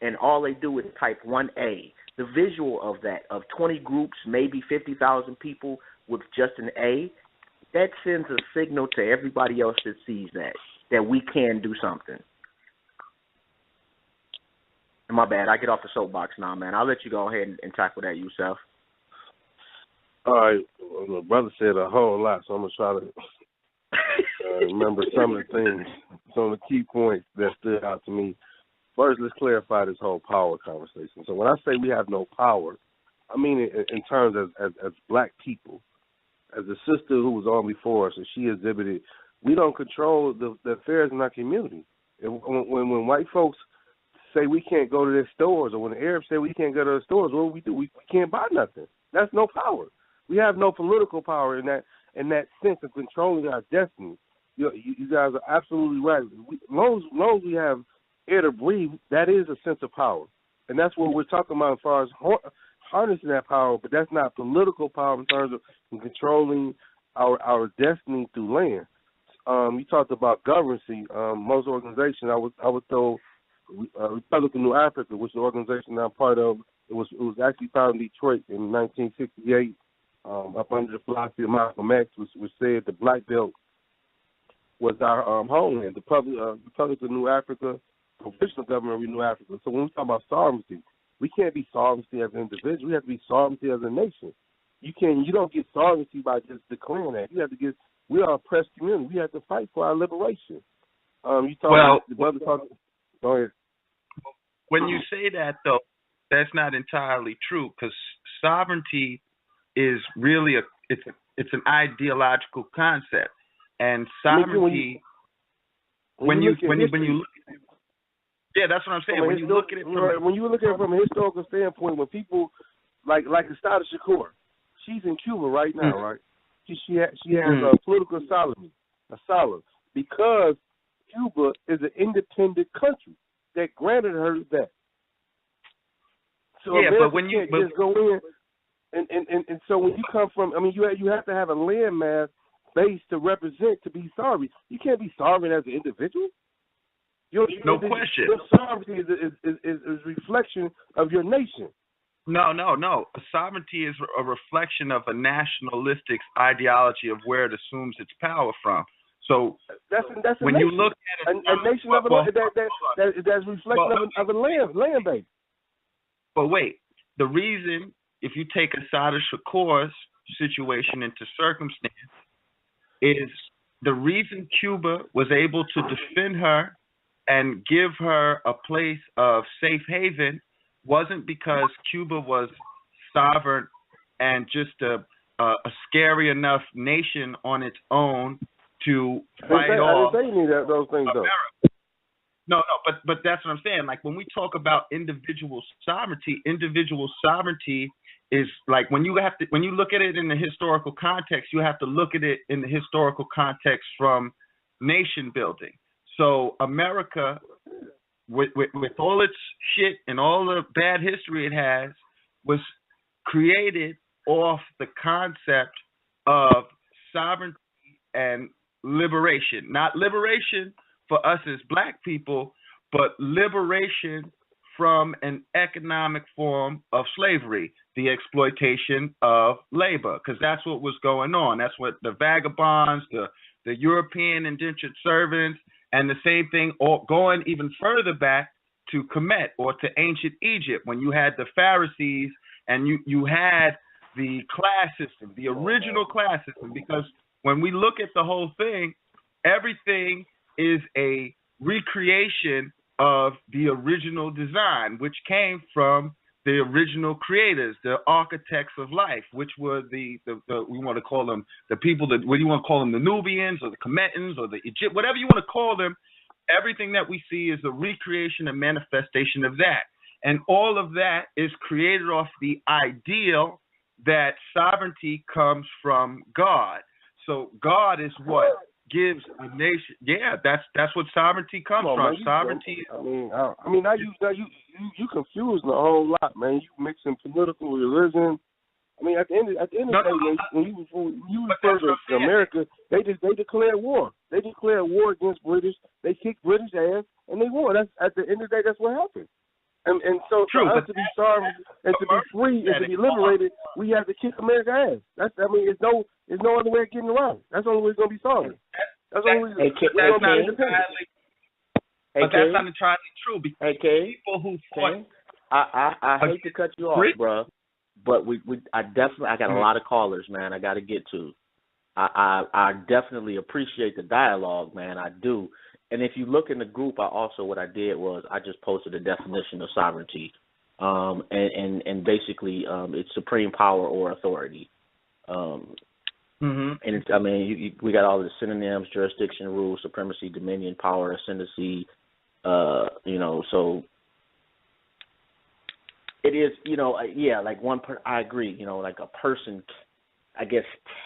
and all they do is type 1A, the visual of that, of 20 groups, maybe 50,000 people with just an A, that sends a signal to everybody else that sees that we can do something. My bad, I get off the soapbox now, man. I'll let you go ahead and tackle that yourself. All right, well, the brother said a whole lot, so I'm going to try to remember some of the things, some of the key points that stood out to me. First, let's clarify this whole power conversation. So when I say we have no power, I mean it in terms as black people. As a sister who was on before us, and she exhibited, we don't control the affairs in our community. And when white folks say we can't go to their stores, or when the Arabs say we can't go to their stores, what do we do? We can't buy nothing. That's no power. We have no political power in that sense of controlling our destiny. You guys are absolutely right. As long as we have air to breathe, that is a sense of power. And that's what we're talking about as far as harnessing that power, but that's not political power in terms of controlling our destiny through land. You talked about governancy. Most organizations, I was told, Republican New Africa, which is the organization I'm part of, it was actually founded in Detroit in 1968, up under the philosophy of Malcolm X, which said the Black Belt was our homeland, the Republic of New Africa, provisional government of New Africa. So when we talk about sovereignty, we can't be sovereignty as an individual. We have to be sovereignty as a nation. You don't get sovereignty by just declaring that. We are a oppressed community. We have to fight for our liberation. Go ahead. When you say that, though, that's not entirely true, because sovereignty is really it's an ideological concept, and sovereignty when you look. Yeah, that's what I'm saying. When you look at it from a historical standpoint, when people like Estada Shakur, she's in Cuba right now, right? She has a political asylum because Cuba is an independent country that granted her that. So but when you just go in and so when you come from, you have to have a landmass base to represent to be sovereign. You can't be sovereign as an individual. No question. Your sovereignty is a reflection of your nation. No. Sovereignty is a reflection of a nationalistic ideology of where it assumes its power from. So that's when you look at a nation of that's reflection of a land base. But wait, the reason, if you take Estada Shakur's situation into circumstance, is the reason Cuba was able to defend her and give her a place of safe haven wasn't because Cuba was sovereign and just a scary enough nation on its own to fight off those things, America. No, but that's what I'm saying. Like when we talk about individual sovereignty is like when you look at it in the historical context, you have to look at it in the historical context from nation building. So America, with all its shit and all the bad history it has, was created off the concept of sovereignty and liberation. Not liberation for us as black people, but liberation from an economic form of slavery, the exploitation of labor, because that's what was going on. That's what the vagabonds, the European indentured servants, And the same thing, or going even further back to Kemet or to ancient Egypt, when you had the Pharisees and you had the class system, the original class system, because when we look at the whole thing, everything is a recreation of the original design, which came from the original creators, the architects of life, which were the we want to call them the people that, what do you want to call them, the Nubians or the Kemetans or the Egypt, whatever you want to call them. Everything that we see is a recreation and manifestation of that. And all of that is created off the ideal that sovereignty comes from God. So God is what gives a nation. Yeah, that's what sovereignty comes from. Man, Sovereignty. I mean, now you confusing a whole lot, man. You mixing political religion. I mean, at the end of the day, when you refer to America, they declared war. They declared war against British. They kicked British ass, and they won. That's at the end of the day, that's what happened. And so for us to be sorry and to be free and to be liberated, we have to kick America's ass. It's no other way of getting around. That's the only way it's gonna be solved. That's the only way we're gonna be independent. But that's not entirely true, because people who fought. I hate to cut you off, bro, but I got a lot of callers, man. I got to get to. I definitely appreciate the dialogue, man. I do. And if you look in the group, what I did was I just posted a definition of sovereignty, and basically it's supreme power or authority. And it's, we got all the synonyms: jurisdiction, rule, supremacy, dominion, power, ascendancy. So it is, like I agree, like a person, I guess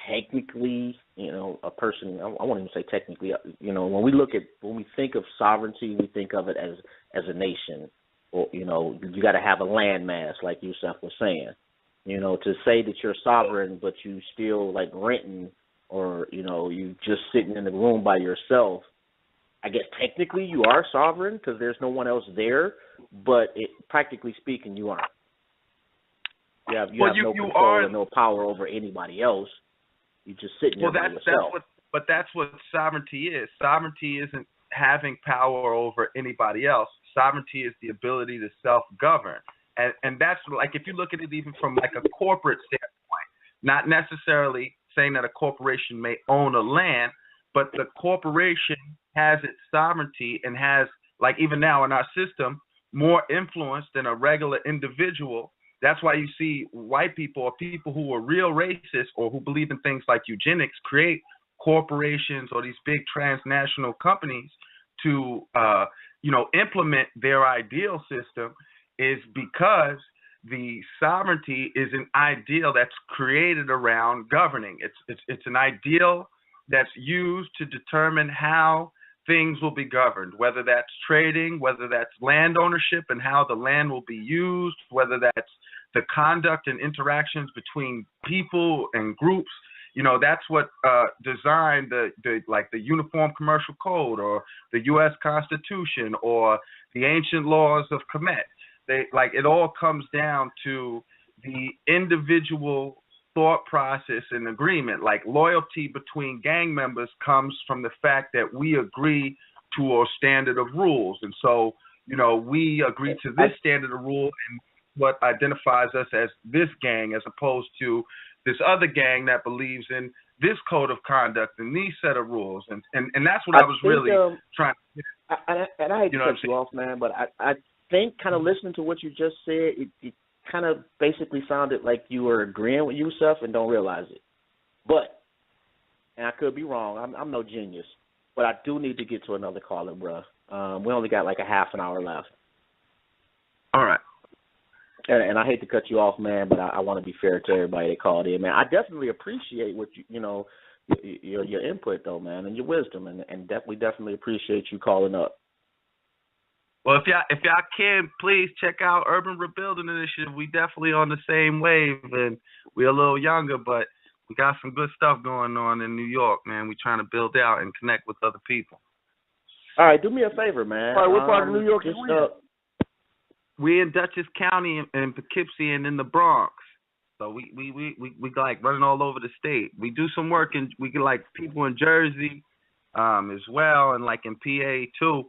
technically, a person, I won't even say technically, when we think of sovereignty, we think of it as a nation, or, you got to have a landmass, like Yusef was saying, to say that you're sovereign, but you still like renting, or, you just sitting in the room by yourself. I guess technically you are sovereign because there's no one else there, but practically speaking, you aren't. You have no control and no power over anybody else. You just sitting there by yourself. That's what sovereignty is. Sovereignty isn't having power over anybody else. Sovereignty is the ability to self-govern. And that's like, if you look at it even from like a corporate standpoint, not necessarily saying that a corporation may own a land, but the corporation has its sovereignty and has, like even now in our system, more influence than a regular individual. That's why you see white people or people who are real racist or who believe in things like eugenics create corporations or these big transnational companies to, implement their ideal system, is because the sovereignty is an ideal that's created around governing. It's an ideal that's used to determine how things will be governed, whether that's trading, whether that's land ownership and how the land will be used, whether that's the conduct and interactions between people and groups. That's what designed the Uniform Commercial Code or the U.S. Constitution or the ancient laws of Kemet. It all comes down to the individual thought process and agreement. Like loyalty between gang members comes from the fact that we agree to a standard of rules. And so, we agree to this standard of rule and what identifies us as this gang, as opposed to this other gang that believes in this code of conduct and these set of rules. And that's what I was really trying to get. And I hate to cut you off, man, but I think kind of listening to what you just said, it kind of basically sounded like you were agreeing with Yusef and don't realize it. But, and I could be wrong, I'm no genius, but I do need to get to another caller, bro. We only got like a half an hour left. All right. And I hate to cut you off, man, but I want to be fair to everybody that called in, man. I definitely appreciate what your input, though, man, and your wisdom, and we definitely appreciate you calling up. Well, if y'all can, please check out Urban Rebuilding Initiative. We definitely on the same wave, and we're a little younger, but we got some good stuff going on in New York, man. We're trying to build out and connect with other people. All right, do me a favor, man. All right, what part of New York is we? We're in Dutchess County and Poughkeepsie and in the Bronx. So we like running all over the state. We do some work, and we get like people in Jersey, as well, and like in PA too.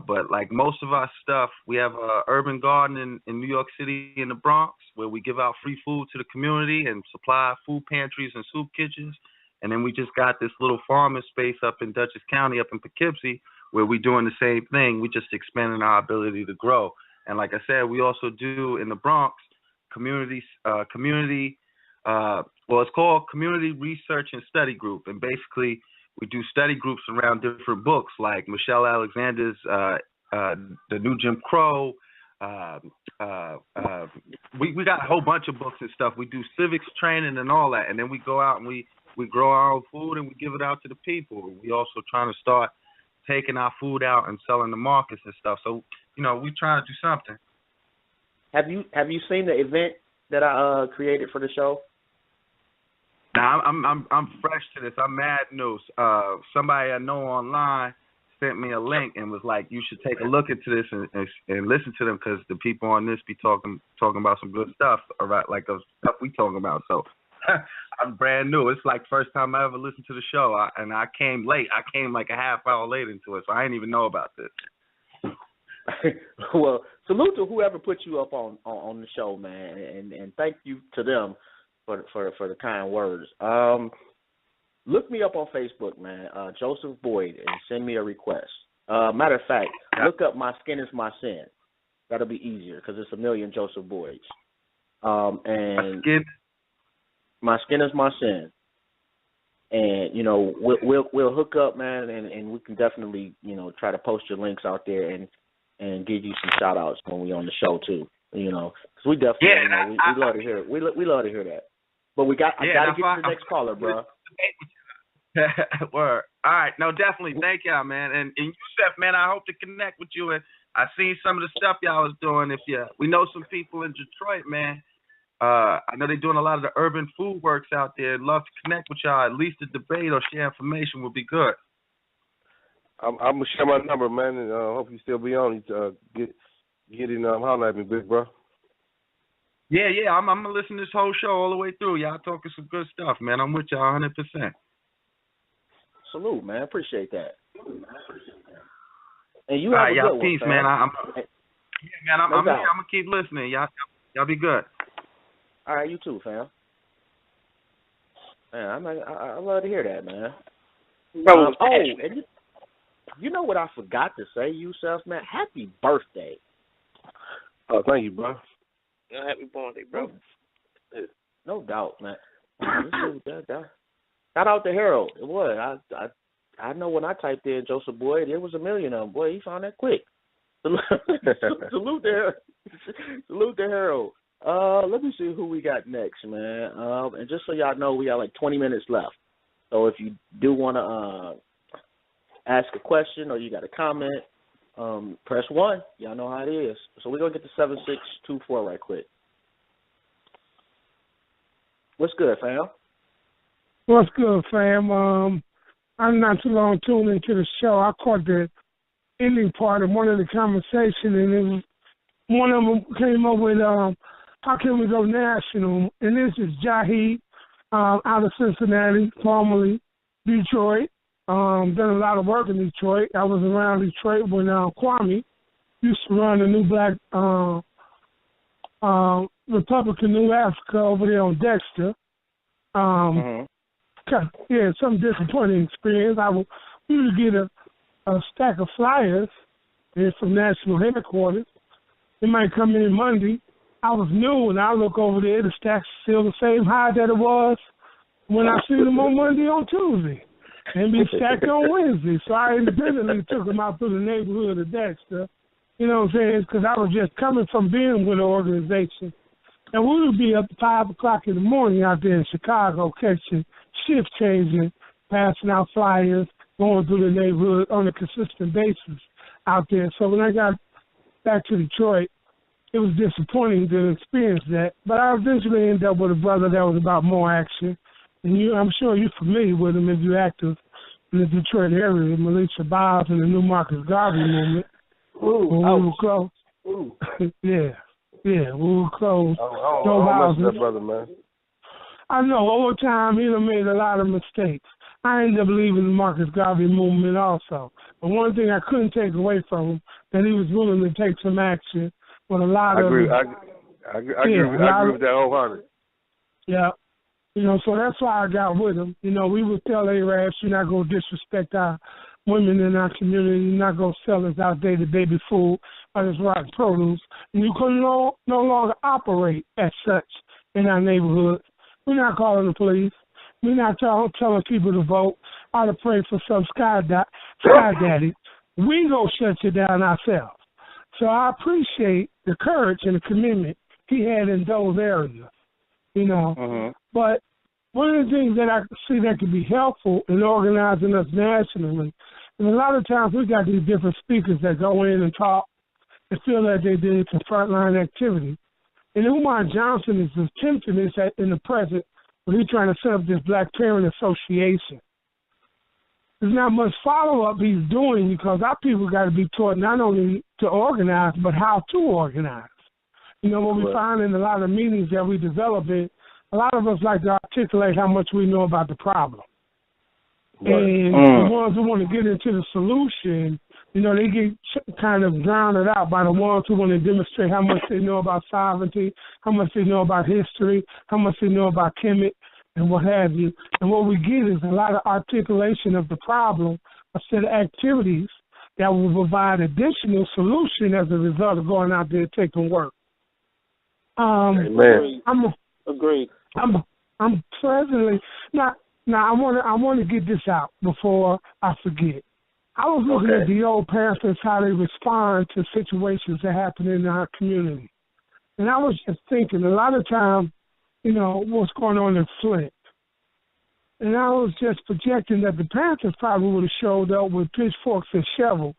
But like most of our stuff, we have a urban garden in New York City in the Bronx where we give out free food to the community and supply food pantries and soup kitchens. And then we just got this little farming space up in Dutchess County, up in Poughkeepsie, where we're doing the same thing. We just expanding our ability to grow. And like I said, we also do in the Bronx it's called Community Research and Study Group. And basically, we do study groups around different books like Michelle Alexander's The New Jim Crow. We got a whole bunch of books and stuff. We do civics training and all that. And then we go out and we grow our own food and we give it out to the people. We also trying to start taking our food out and selling the markets and stuff. So, we trying to do something. Have you seen the event that I created for the show? Now I'm fresh to this. I'm mad new. Somebody I know online sent me a link and was like, "You should take a look into this and listen to them because the people on this be talking about some good stuff, about like the stuff we talking about." So I'm brand new. It's like first time I ever listened to the show, and I came late. I came like a half hour late into it, so I didn't even know about this. Well, salute to whoever put you up on the show, man, and thank you to them for the kind words. Look me up on Facebook, man, Joseph Boyd, and send me a request. Matter of fact, look up My Skin Is My Sin. That'll be easier because it's a million Joseph Boyds. And My Skin Is My Sin. And we'll hook up, man, and we can definitely try to post your links out there and give you some shout outs when we on the show too. Because we definitely we love to hear it. We love to hear that. But I gotta get to the next caller, bro. Word. All right. No, definitely. Thank y'all, man. And Yusef, man, I hope to connect with you. And I seen some of the stuff y'all was doing. We know some people in Detroit, man. I know they're doing a lot of the urban food works out there. I'd love to connect with y'all. At least a debate or share information would be good. I'm gonna share my number, man, and hope you still be on. Get in, holler at me, big bro. Yeah. I'm gonna listen to this whole show all the way through. Y'all talking some good stuff, man. I'm with y'all 100%. Salute, man. Appreciate that. And you have a good peace, one, man. I'm gonna keep listening. Y'all be good. All right, you too, fam. Man, I love to hear that, man. And you know what I forgot to say, Yusef, man? Happy birthday. Oh, thank you, bro. Happy birthday, bro. No doubt, man. Shout out to Harold. It was. I know when I typed in Joseph Boyd, there was a million of them. Boy, he found that quick. Salute to Harold. Let me see who we got next, man. And just so y'all know, we got like 20 minutes left. So if you do want to ask a question or you got a comment, press 1. Y'all know how it is. So we're going to get to 7624 right quick. What's good, fam? What's good, fam? I'm not too long tuned into the show. I caught the ending part of one of the conversations, and it was, one of them came up with, how can we go national? And this is Jahid out of Cincinnati, formerly Detroit. Done a lot of work in Detroit. I was around Detroit when Kwame used to run the New Black Republican New Africa over there on Dexter. Yeah, some disappointing experience. I would usually get a stack of flyers from national headquarters. They might come in Monday. I was new, and I look over there, the stack's still the same high that it was when I see them on Monday on Tuesday. And be stacked on Wednesday. So I independently took them out through the neighborhood of Dexter. You know what I'm saying? Because I was just coming from being with an organization. And we would be up at 5 o'clock in the morning out there in Chicago catching, shift changing, passing out flyers, going through the neighborhood on a consistent basis out there. So when I got back to Detroit, it was disappointing to experience that. But I eventually ended up with a brother that was about more action. And I'm sure you're familiar with him if you're active in the Detroit area, Militia Biles and the New Marcus Garvey movement. Ooh, when we were close. Ooh. Yeah, we were close. That brother, man. I know, over time, he done made a lot of mistakes. I ended up leaving the Marcus Garvey movement also. But one thing I couldn't take away from him, that he was willing to take some action with a lot of... I agree with that wholeheartedly. Yeah. You know, so that's why I got with him. You know, we would tell Arabs, you're not going to disrespect our women in our community. You're not going to sell us outdated baby food or this rotten produce. And you can no longer operate as such in our neighborhoods. We're not calling the police. We're not telling people to vote or to pray for some sky daddy. We going to shut you down ourselves. So I appreciate the courage and the commitment he had in those areas, you know. But one of the things that I see that could be helpful in organizing us nationally, and a lot of times we got these different speakers that go in and talk and feel that they did some frontline activity. And Umar Johnson is attempting this in the present when he's trying to set up this Black Parent Association. There's not much follow-up he's doing because our people got to be taught not only to organize, but how to organize. You know, what we find in a lot of meetings that we develop in, a lot of us like to articulate how much we know about the problem. And the ones who want to get into the solution, you know, they get kind of drowned out by the ones who want to demonstrate how much they know about sovereignty, how much they know about history, how much they know about Kemet, and what have you. And what we get is a lot of articulation of the problem, a set of activities that will provide additional solution as a result of going out there taking work. Amen. Agreed. I'm presently now I want to get this out before I forget. I was looking at the old Panthers, how they respond to situations that happen in our community. And I was just thinking, a lot of times, you know, what's going on in Flint. And I was just projecting that the Panthers probably would have showed up with pitchforks and shovels,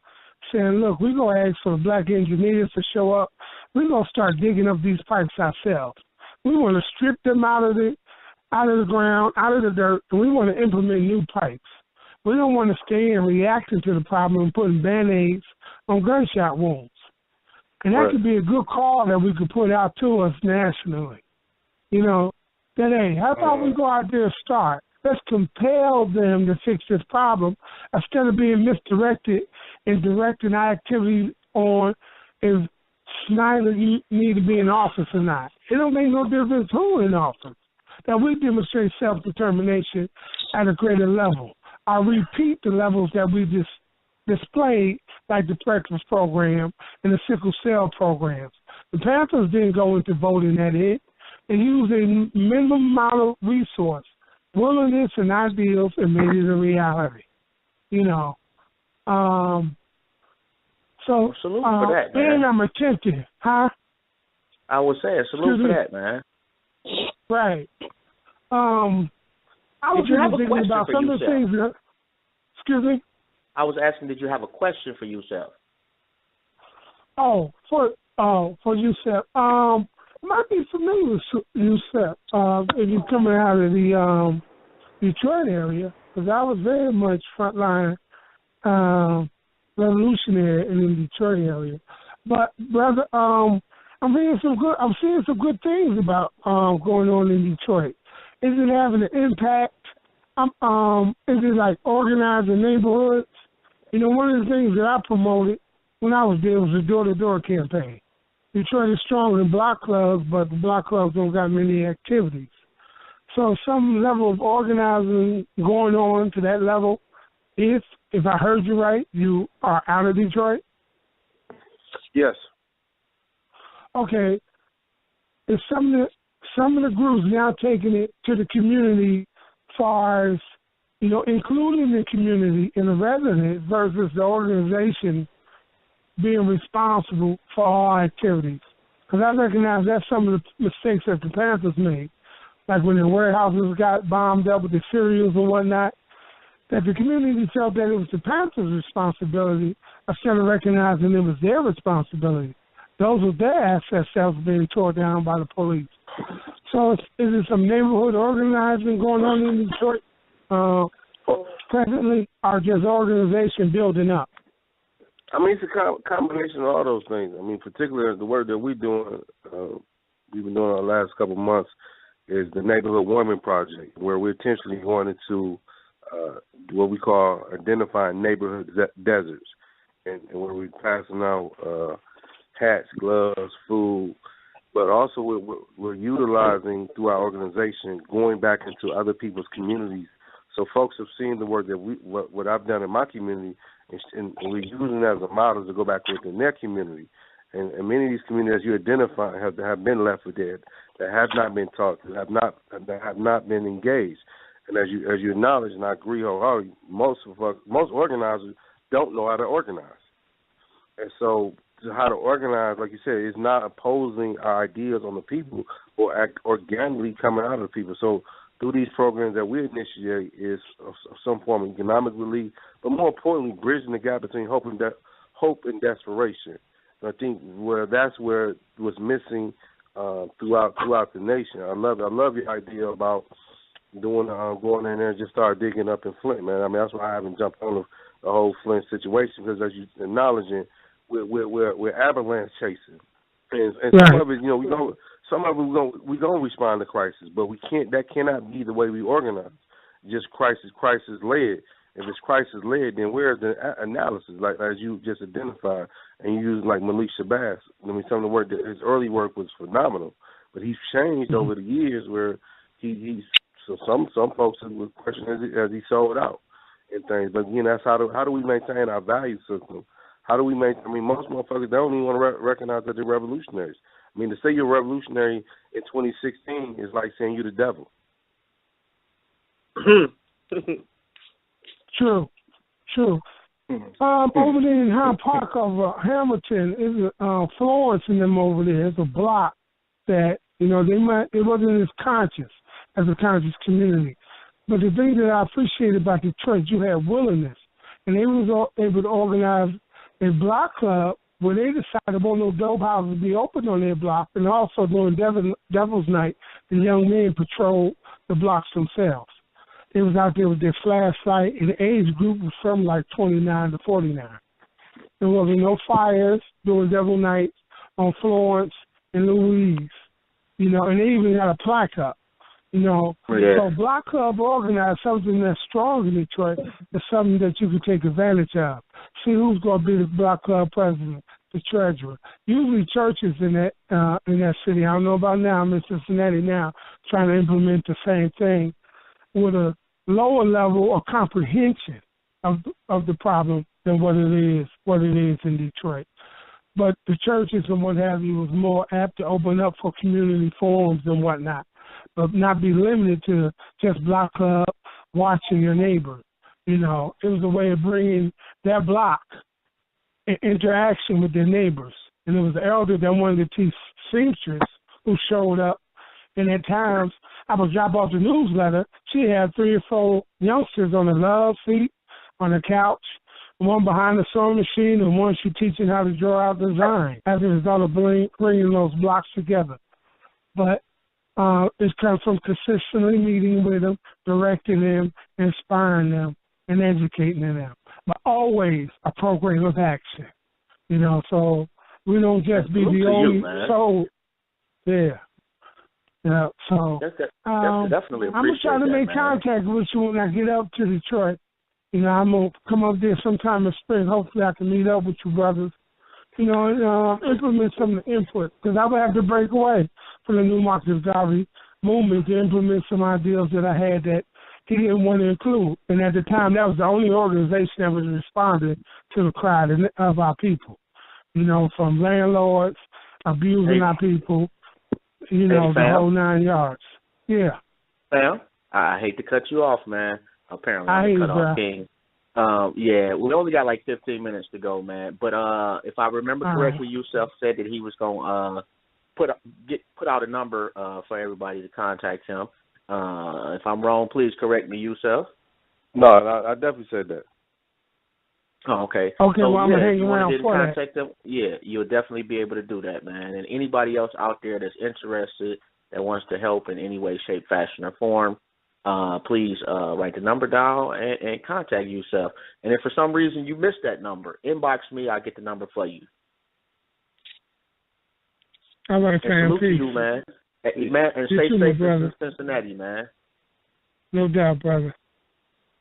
saying, look, we're going to ask for the black engineers to show up. We're going to start digging up these pipes ourselves. We want to strip them out of the ground, out of the dirt, and we want to implement new pipes. We don't want to stay and reacting to the problem and putting Band-Aids on gunshot wounds. And that could be a good call that we could put out to us nationally. You know, that, hey, how about we go out there and start? Let's compel them to fix this problem instead of being misdirected and directing our activities on if Snyder need to be in office or not. It don't make no difference who in office. That we demonstrate self-determination at a greater level. I repeat the levels that we just displayed, like the breakfast program and the sickle cell programs. The Panthers didn't go into voting at it. They used a minimum amount of resource, willingness, and ideals, and made it a reality. You know. So, salute for that, man. And I'm attentive, huh? I was saying, salute for that, man. Right. I was just thinking about some of the things that, excuse me? I was asking, did you have a question for Yusef? For Yusef. Might be familiar with Yusef if you're coming out of the Detroit area, because I was very much frontline revolutionary in the Detroit area. But brother, I'm seeing some good things about going on in Detroit. Is it having an impact? Is it like organizing neighborhoods? You know, one of the things that I promoted when I was there was a door-to-door campaign. Detroit is stronger than block clubs, but the block clubs don't got many activities. So some level of organizing going on to that level. If I heard you right, you are out of Detroit? Yes. Okay. Is some of the groups now taking it to the community as far as, you know, including the community in the residents versus the organization being responsible for all activities? Because I recognize that's some of the mistakes that the Panthers made. Like when the warehouses got bombed up with the cereals and whatnot, that the community felt that it was the Panthers' responsibility instead of recognizing it was their responsibility. Those were their assets that was being torn down by the police. So is it some neighborhood organizing going on in Detroit presently, or just organization building up? I mean, it's a combination of all those things. I mean, particularly the work that we're doing, we've been doing our last couple of months, is the Neighborhood Warming Project, where we're intentionally going into what we call identifying neighborhood deserts, and where we're passing out hats, gloves, food, but also we're utilizing through our organization going back into other people's communities. So folks have seen the work that what I've done in my community, and we're using it as a model to go back within their community. And many of these communities you identify have been left for dead, that have not been taught, that have not been engaged. And as you acknowledge, and I agree wholeheartedly, most organizers don't know how to organize. And so how to organize, like you said, is not opposing our ideas on the people or act organically coming out of the people. So through these programs that we initiate is some form of economic relief, but more importantly, bridging the gap between hope and desperation. And I think that's where it was missing throughout the nation. I love your idea about doing going in there and just start digging up in Flint, man. I mean, that's why I haven't jumped on the whole Flint situation, because as you acknowledging, we're avalanche chasing, and right. Some of it, we gonna respond to crisis, but we can't. That cannot be the way we organize. Just crisis led. If it's crisis led, then where's the analysis? Like as you just identified, and you use like Malik Shabazz. I mean, some of the work his early work was phenomenal, but he's changed over the years where he's. So some folks would question as he sold out and things. But again, that's how do we maintain our value system? How do we most motherfuckers don't even want to recognize that they're revolutionaries. I mean, to say you're revolutionary in 2016 is like saying you're the devil. True. Over there in Hyde Park of Hamilton, is Florence and them over there. It's a block that, it wasn't as conscious as a conscious community. But the thing that I appreciate about Detroit, you had willingness. And they was able to organize a block club where they decided no dope houses would be open on their block, and also during Devil's Night, the young men patrolled the blocks themselves. They was out there with their flashlight, and the age group was from like 29 to 49. There wasn't no fires during Devil Night on Florence and Louise, and they even had a plaque up. So Block Club organized something that's strong in Detroit. It's something that you can take advantage of. See who's going to be the Block Club president, the treasurer. Usually churches in that city. I don't know about now. I'm in Cincinnati now, trying to implement the same thing with a lower level of comprehension of the problem than what it is in Detroit. But the churches and what have you was more apt to open up for community forums and whatnot, but not be limited to just Block Club watching your neighbor. It was a way of bringing that block in interaction with their neighbors. And it was the elder that wanted to teach seamstress who showed up. And at times, I would drop off the newsletter. She had 3 or 4 youngsters on the love seat, on the couch, one behind the sewing machine, and one she teaching how to draw out design as a result of bringing those blocks together. But it's come from consistently meeting with them, directing them, inspiring them, and educating them. But always a program of action. So we don't just be the only soul. Yeah. Yeah. So definitely I'm gonna try to make contact with you when I get up to Detroit. I'm gonna come up there sometime in spring. Hopefully, I can meet up with you brothers. And implement some of the input, because I would have to break away from the New Marcus Garvey movement to implement some ideas that I had that he didn't want to include. And at the time, that was the only organization that was responding to the cry of our people. From landlords abusing our people, the whole 9 yards. Yeah. Sam, I hate to cut you off, man. Apparently, I'm cut off King. We only got like 15 minutes to go, man. But if I remember correctly, Yusef said that he was going to put out a number for everybody to contact him. If I'm wrong, please correct me, Yusef. No, I definitely said that. Oh, okay. Okay, so, I'm going to hang around for contact them. Yeah, you'll definitely be able to do that, man. And anybody else out there that's interested, that wants to help in any way, shape, fashion, or form, please write the number down and contact Yusef. And if for some reason you missed that number, inbox me. I'll get the number for you. All right, fam. Salute to you, man. And stay safe in Cincinnati, man. No doubt, brother.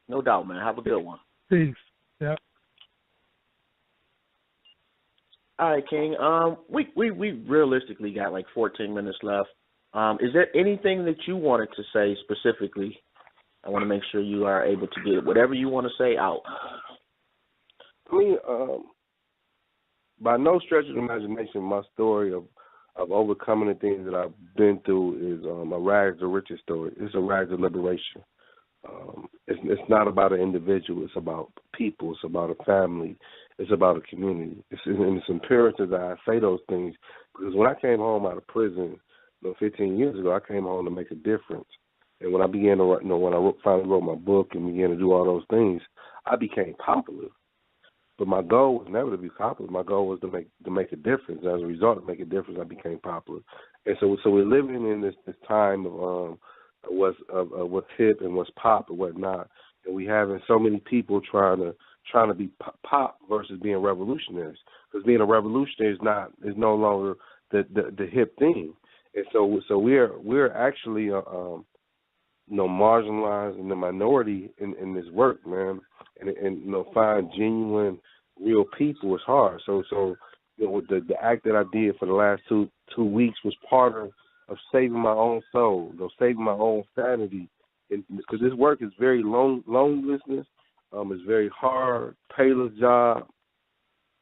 No doubt, man. Have a good one. Peace. Yep. All right, King. We realistically got like 14 minutes left. Is there anything that you wanted to say specifically? I want to make sure you are able to get whatever you want to say out. I mean, by no stretch of the imagination, my story of overcoming the things that I've been through is a rags to riches story. It's a rags to liberation. It's not about an individual. It's about people. It's about a family. It's about a community. And it's imperative that I say those things because when I came home out of prison 15 years ago, I came home to make a difference. And when I began to write, when I finally wrote my book and began to do all those things, I became popular. But my goal was never to be popular. My goal was to make a difference. As a result of making a difference, I became popular. And so we're living in this time of what's hip and what's pop and whatnot. And we having so many people trying to be pop versus being revolutionaries. Because being a revolutionary is no longer the hip thing. And so we're actually marginalized in the minority in this work, man. And find genuine, real people is hard. So the act that I did for the last two weeks was part of saving my own soul, saving my own sanity, because this work is very loneliness. It's very hard, payless job.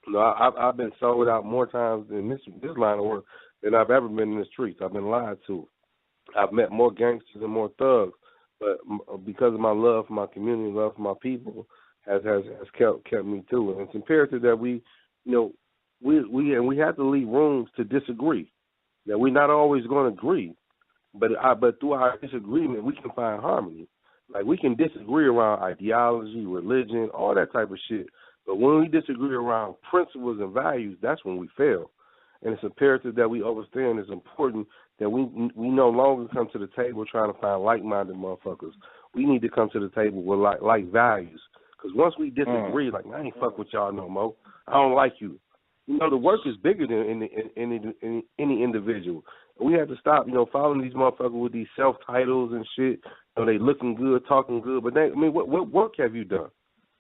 I've been sold out more times in this line of work than I've ever been in the streets. I've been lied to. I've met more gangsters and more thugs, but because of my love for my community, love for my people, has kept me through. And it's imperative that we have to leave rooms to disagree. That we're not always going to agree, but through our disagreement, we can find harmony. Like we can disagree around ideology, religion, all that type of shit. But when we disagree around principles and values, that's when we fail. And it's imperative that we understand it's important that we no longer come to the table trying to find like-minded motherfuckers. We need to come to the table with like values. Because once we disagree, like, I ain't fuck with y'all no more. I don't like you. The work is bigger than any individual. We have to stop, following these motherfuckers with these self-titles and shit. They looking good, talking good. But what work have you done?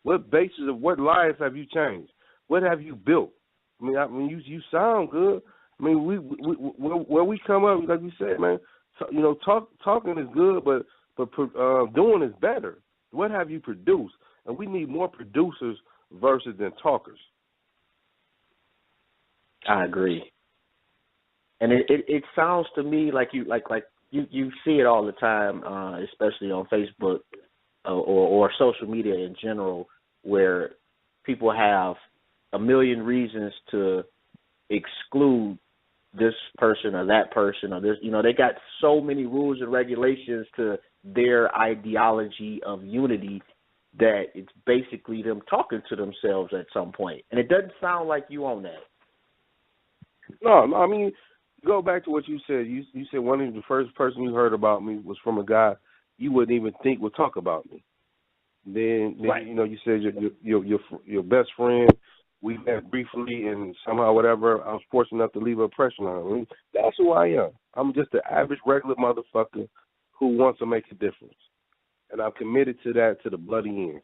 What basis of what lives have you changed? What have you built? You sound good. Where we come up, like you said, man, talking is good, but doing is better. What have you produced? And we need more producers versus than talkers. I agree. And it sounds to me like you see it all the time, especially on Facebook or social media in general, where people have a million reasons to exclude this person or that person or this. They got so many rules and regulations to their ideology of unity that it's basically them talking to themselves at some point. And it doesn't sound like you own that. No, go back to what you said. You said one of the first person you heard about me was from a guy you wouldn't even think would talk about me. Then right. You said your best friend, we met briefly and somehow whatever, I was fortunate enough to leave an impression on him. That's who I am. I'm just an average, regular motherfucker who wants to make a difference. And I'm committed to that to the bloody end.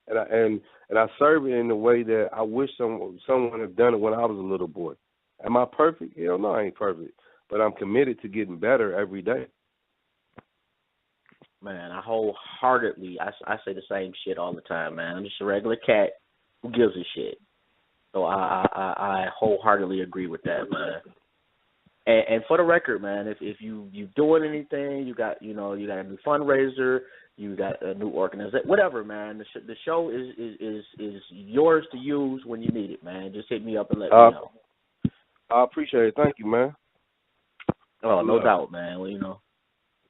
And I serve it in a way that I wish someone had done it when I was a little boy. Am I perfect? Hell no, I ain't perfect. But I'm committed to getting better every day. Man, I wholeheartedly, I say the same shit all the time, man. I'm just a regular cat who gives a shit. So I wholeheartedly agree with that, man. And for the record, man, if you doing anything, you got a new fundraiser, you got a new organization, whatever, man. The show is yours to use when you need it, man. Just hit me up and let me know. I appreciate it. Thank you, man. Oh, no doubt, man. Well,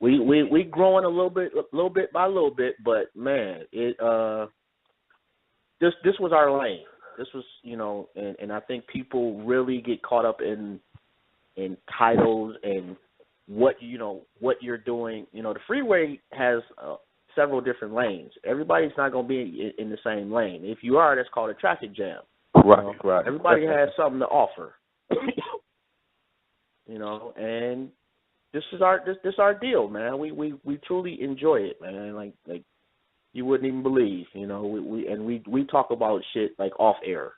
we growing a little bit by little bit, but man, this was our lane. This was, and I think people really get caught up in titles and what you're doing. The freeway has several different lanes. Everybody's not going to be in the same lane. If you are, that's called a traffic jam. Right. Everybody has something to offer. And this is our deal, man. We truly enjoy it, man. Like you wouldn't even believe. You know, we talk about shit like off air.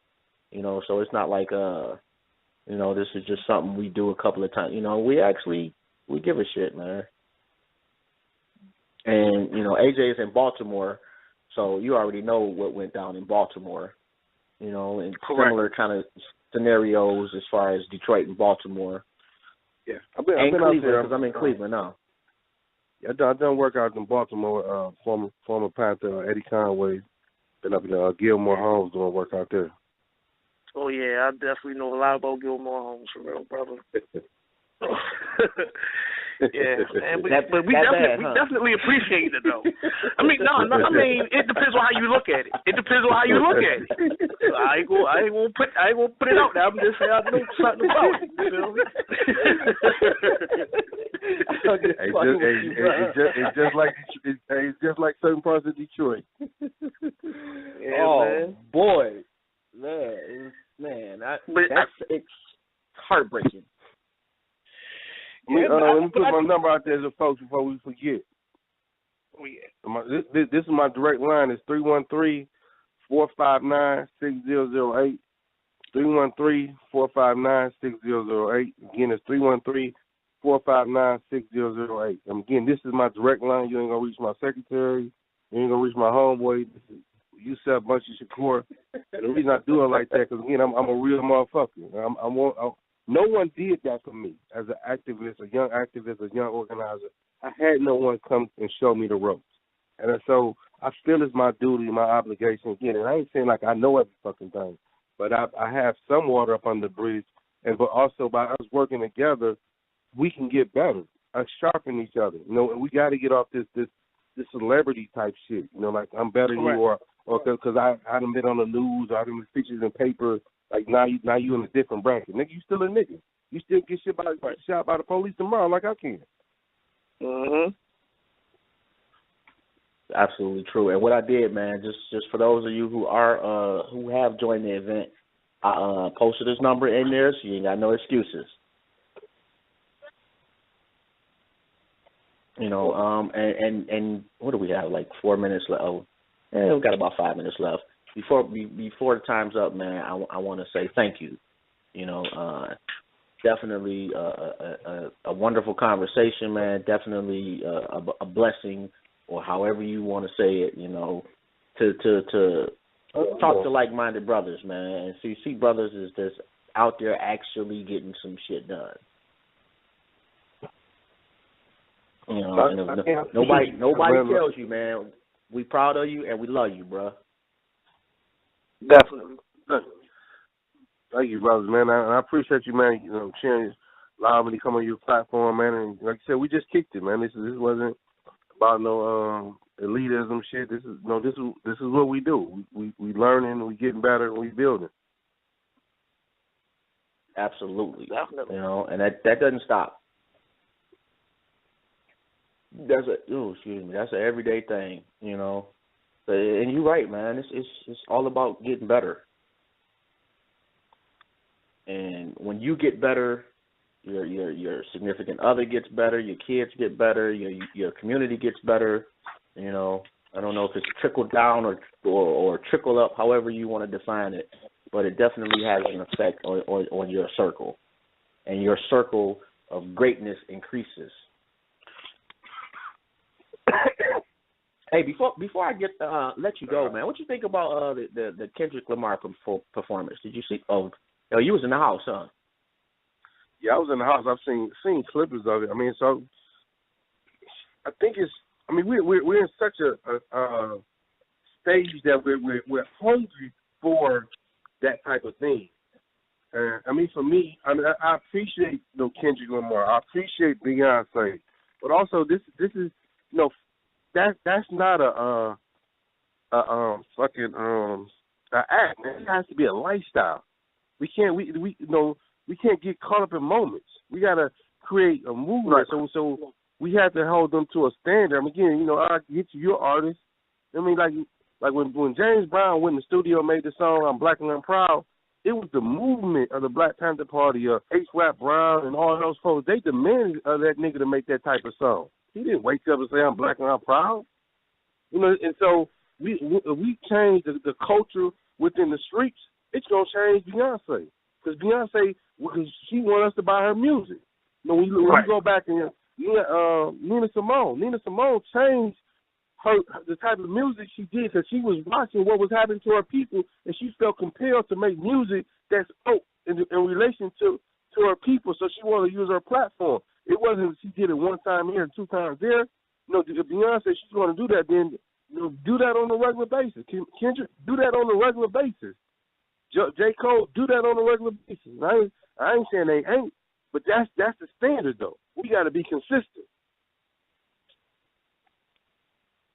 You know, so it's not like you know, this is just something we do a couple of times. You know, we give a shit, man. And, you know, AJ is in Baltimore, so you already know what went down in Baltimore, you know, and similar kind of scenarios as far as Detroit and Baltimore. Yeah. I've been Cleveland, out there. because I'm in Cleveland now. Yeah, I've done workouts in Baltimore, former Panther Eddie Conway. Been up in Gilmore Homes doing work out there. Oh, yeah, I definitely know a lot about Gilmore Homes, for real, brother. Yeah, and we definitely appreciate it, though. I mean, no, I mean, it depends on how you look at it. It depends on how you look at it. I ain't gonna put it out there. I'm just saying I know something about it. You feel me? It's just like certain parts of Detroit. Yeah, oh man. Boy, it's heartbreaking. Let me put my number out there to folks before we forget. Oh, yeah. This is my direct line. It's 313-459-6008. 313-459-6008. Again, it's 313-459-6008. Again, this is my direct line. You ain't going to reach my secretary. You ain't going to reach my homeboy. This is Yusef Shakur. And the reason I do it like that, because, again, I'm a real motherfucker. No one did that for me as an activist, a young organizer. I had no one come and show me the ropes. And so I feel it's my duty, my obligation. Again, and I ain't saying like I know every fucking thing, but I have some water up under the bridge. But also by us working together, we can get better, sharpen each other. You know, and we got to get off this celebrity type shit. You know, like I'm better than you, or because I done been on the news, or I done been featured in paper. Like now you in a different bracket. Nigga, you still a nigga. You still get shot by the police tomorrow like I can. Mhm. Absolutely true. And what I did, man, just for those of you who have joined the event, I posted this number in there, so you ain't got no excuses. You know, and what do we have? Like 4 minutes left. Oh, we got about 5 minutes left. Before the time's up, man, I want to say thank you. You know, definitely a wonderful conversation, man. Definitely a blessing, or however you want to say it. You know, to talk to like-minded brothers, man. And see brothers is just out there actually getting some shit done. You know, and nobody tells you, man. We proud of you and we love you, bro. Definitely. Thank you, brothers, man. I appreciate you, man. You know, sharing, allowing me to come on your platform, man. And like you said, we just kicked it, man. This wasn't about no elitism shit. This is what we do. We learning, we getting better, and we building. Absolutely. Definitely. You know, and that doesn't stop. That's an everyday thing, you know. And you're right, man. It's all about getting better. And when you get better, your significant other gets better, your kids get better, your community gets better. You know, I don't know if it's trickle down or trickle up, however you want to define it, but it definitely has an effect on your circle, and your circle of greatness increases. Hey, before I get let you go, man, what you think about the Kendrick Lamar performance? Did you see? Oh, you was in the house, huh? Yeah, I was in the house. I've seen clips of it. I mean, so I think it's. I mean, we're in such a stage that we're hungry for that type of thing. I mean, for me, I appreciate Kendrick Lamar. I appreciate Beyonce, but also this is that's not a fucking act. It has to be a lifestyle. We can't get caught up in moments. We gotta create a movement. Right. So we have to hold them to a standard. I mean, again, I get you're an artist. I mean, like when James Brown went in the studio and made the song "I'm Black and I'm Proud," it was the movement of the Black Panther Party, H-Rap Brown and all those folks. They demanded of that nigga to make that type of song. He didn't wake up and say, "I'm black and I'm proud." You know, and so we change the culture within the streets. It's gonna change Beyonce, because Beyonce, she want us to buy her music. You know, when you go back and Nina Simone changed the type of music she did, because she was watching what was happening to her people, and she felt compelled to make music that spoke in relation to her people. So she wanted to use her platform. It wasn't she did it one time here and two times there. You know, if Beyonce, she's going to do that, then do that on a regular basis. Kendrick, do that on a regular basis. J. Cole, do that on a regular basis. I ain't saying they ain't, but that's the standard, though. We got to be consistent.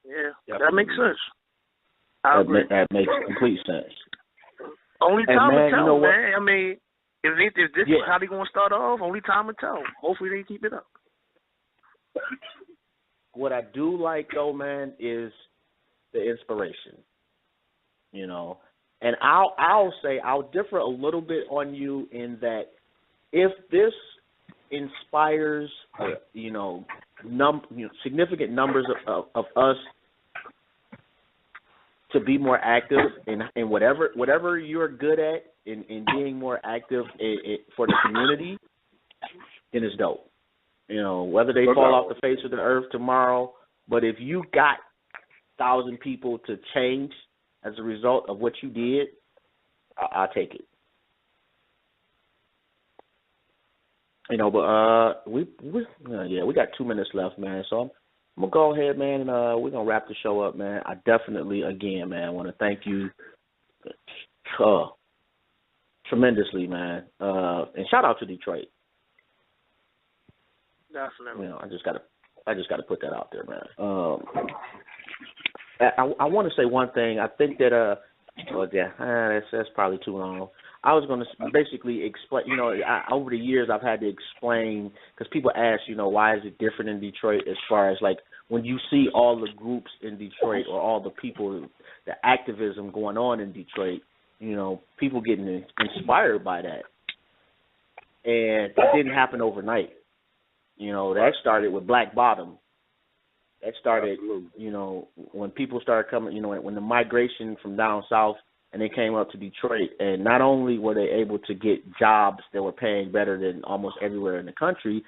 Yeah, that makes sense. I agree. That makes complete sense. Only time will tell, you know man. I mean, if this is how they going to start off, only time will tell. Hopefully they keep it up. What I do like, though, man, is the inspiration. You know, and I'll say I'll differ a little bit on you in that if this inspires, significant numbers of us to be more active in whatever you're good at in being more active for the community, then it's dope. You know, whether they fall off the face of the earth tomorrow, but if you got 1,000 people to change as a result of what you did, I'll take it. You know, but we got 2 minutes left, man. So I'm gonna go ahead, man, and we're gonna wrap the show up, man. I definitely, again, man, want to thank you tremendously, man. And shout out to Detroit. Definitely. You know, I just gotta put that out there, man. I want to say one thing. I think that that's probably too long. I was going to basically explain, you know, over the years I've had to explain, because people ask, you know, why is it different in Detroit as far as, like, when you see all the groups in Detroit or all the people, the activism going on in Detroit, you know, people getting inspired by that. And it didn't happen overnight. You know, that started with Black Bottom. That started, you know, when people started coming, you know, when the migration from down south and they came up to Detroit, and not only were they able to get jobs that were paying better than almost everywhere in the country,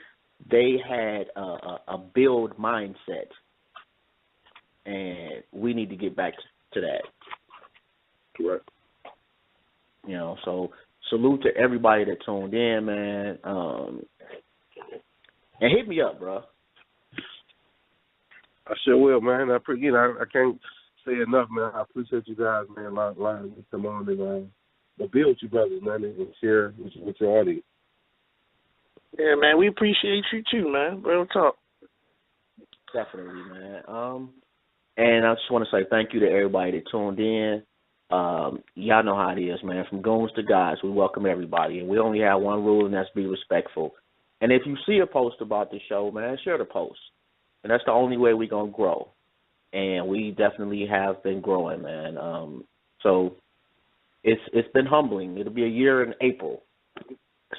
they had a build mindset, and we need to get back to that. Correct. You know, so salute to everybody that tuned in, man. And hit me up, bro. I sure will, man. I can't say enough, man. I appreciate you guys, man. Lying to come on and build you brothers, man, and share with your audience. Yeah, man. We appreciate you too, man. Real talk. Definitely, man. And I just want to say thank you to everybody that tuned in. Y'all know how it is, man. From goons to guys, we welcome everybody, and we only have one rule, and that's be respectful. And if you see a post about the show, man, share the post. And that's the only way we're going to grow. And we definitely have been growing, man. So it's been humbling. It'll be a year in April.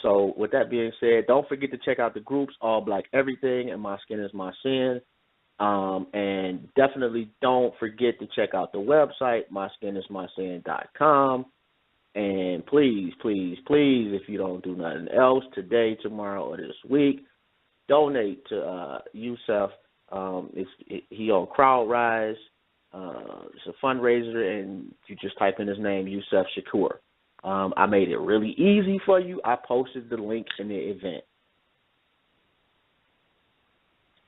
So with that being said, don't forget to check out the groups, All Black Everything and My Skin Is My Sin. And definitely don't forget to check out the website, myskinismysin.com. And please, please, please, if you don't do nothing else today, tomorrow, or this week, donate to Yusef. He on CrowdRise. It's a fundraiser, and you just type in his name, Yusef Shakur. I made it really easy for you. I posted the link in the event,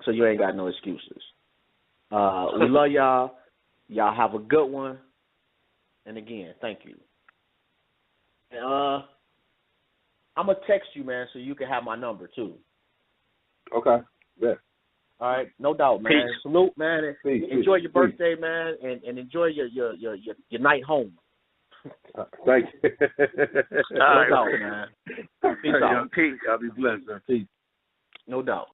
so you ain't got no excuses. We love y'all. Y'all have a good one. And again, thank you. I'm gonna text you, man, so you can have my number too. Okay. Yeah. All right, no doubt, man. Peace. Salute, man. Peace. Enjoy your birthday, man, and enjoy your night home. Thank you. No doubt, man. Peace out. Peace. I'll be blessed, sir. Peace. No doubt.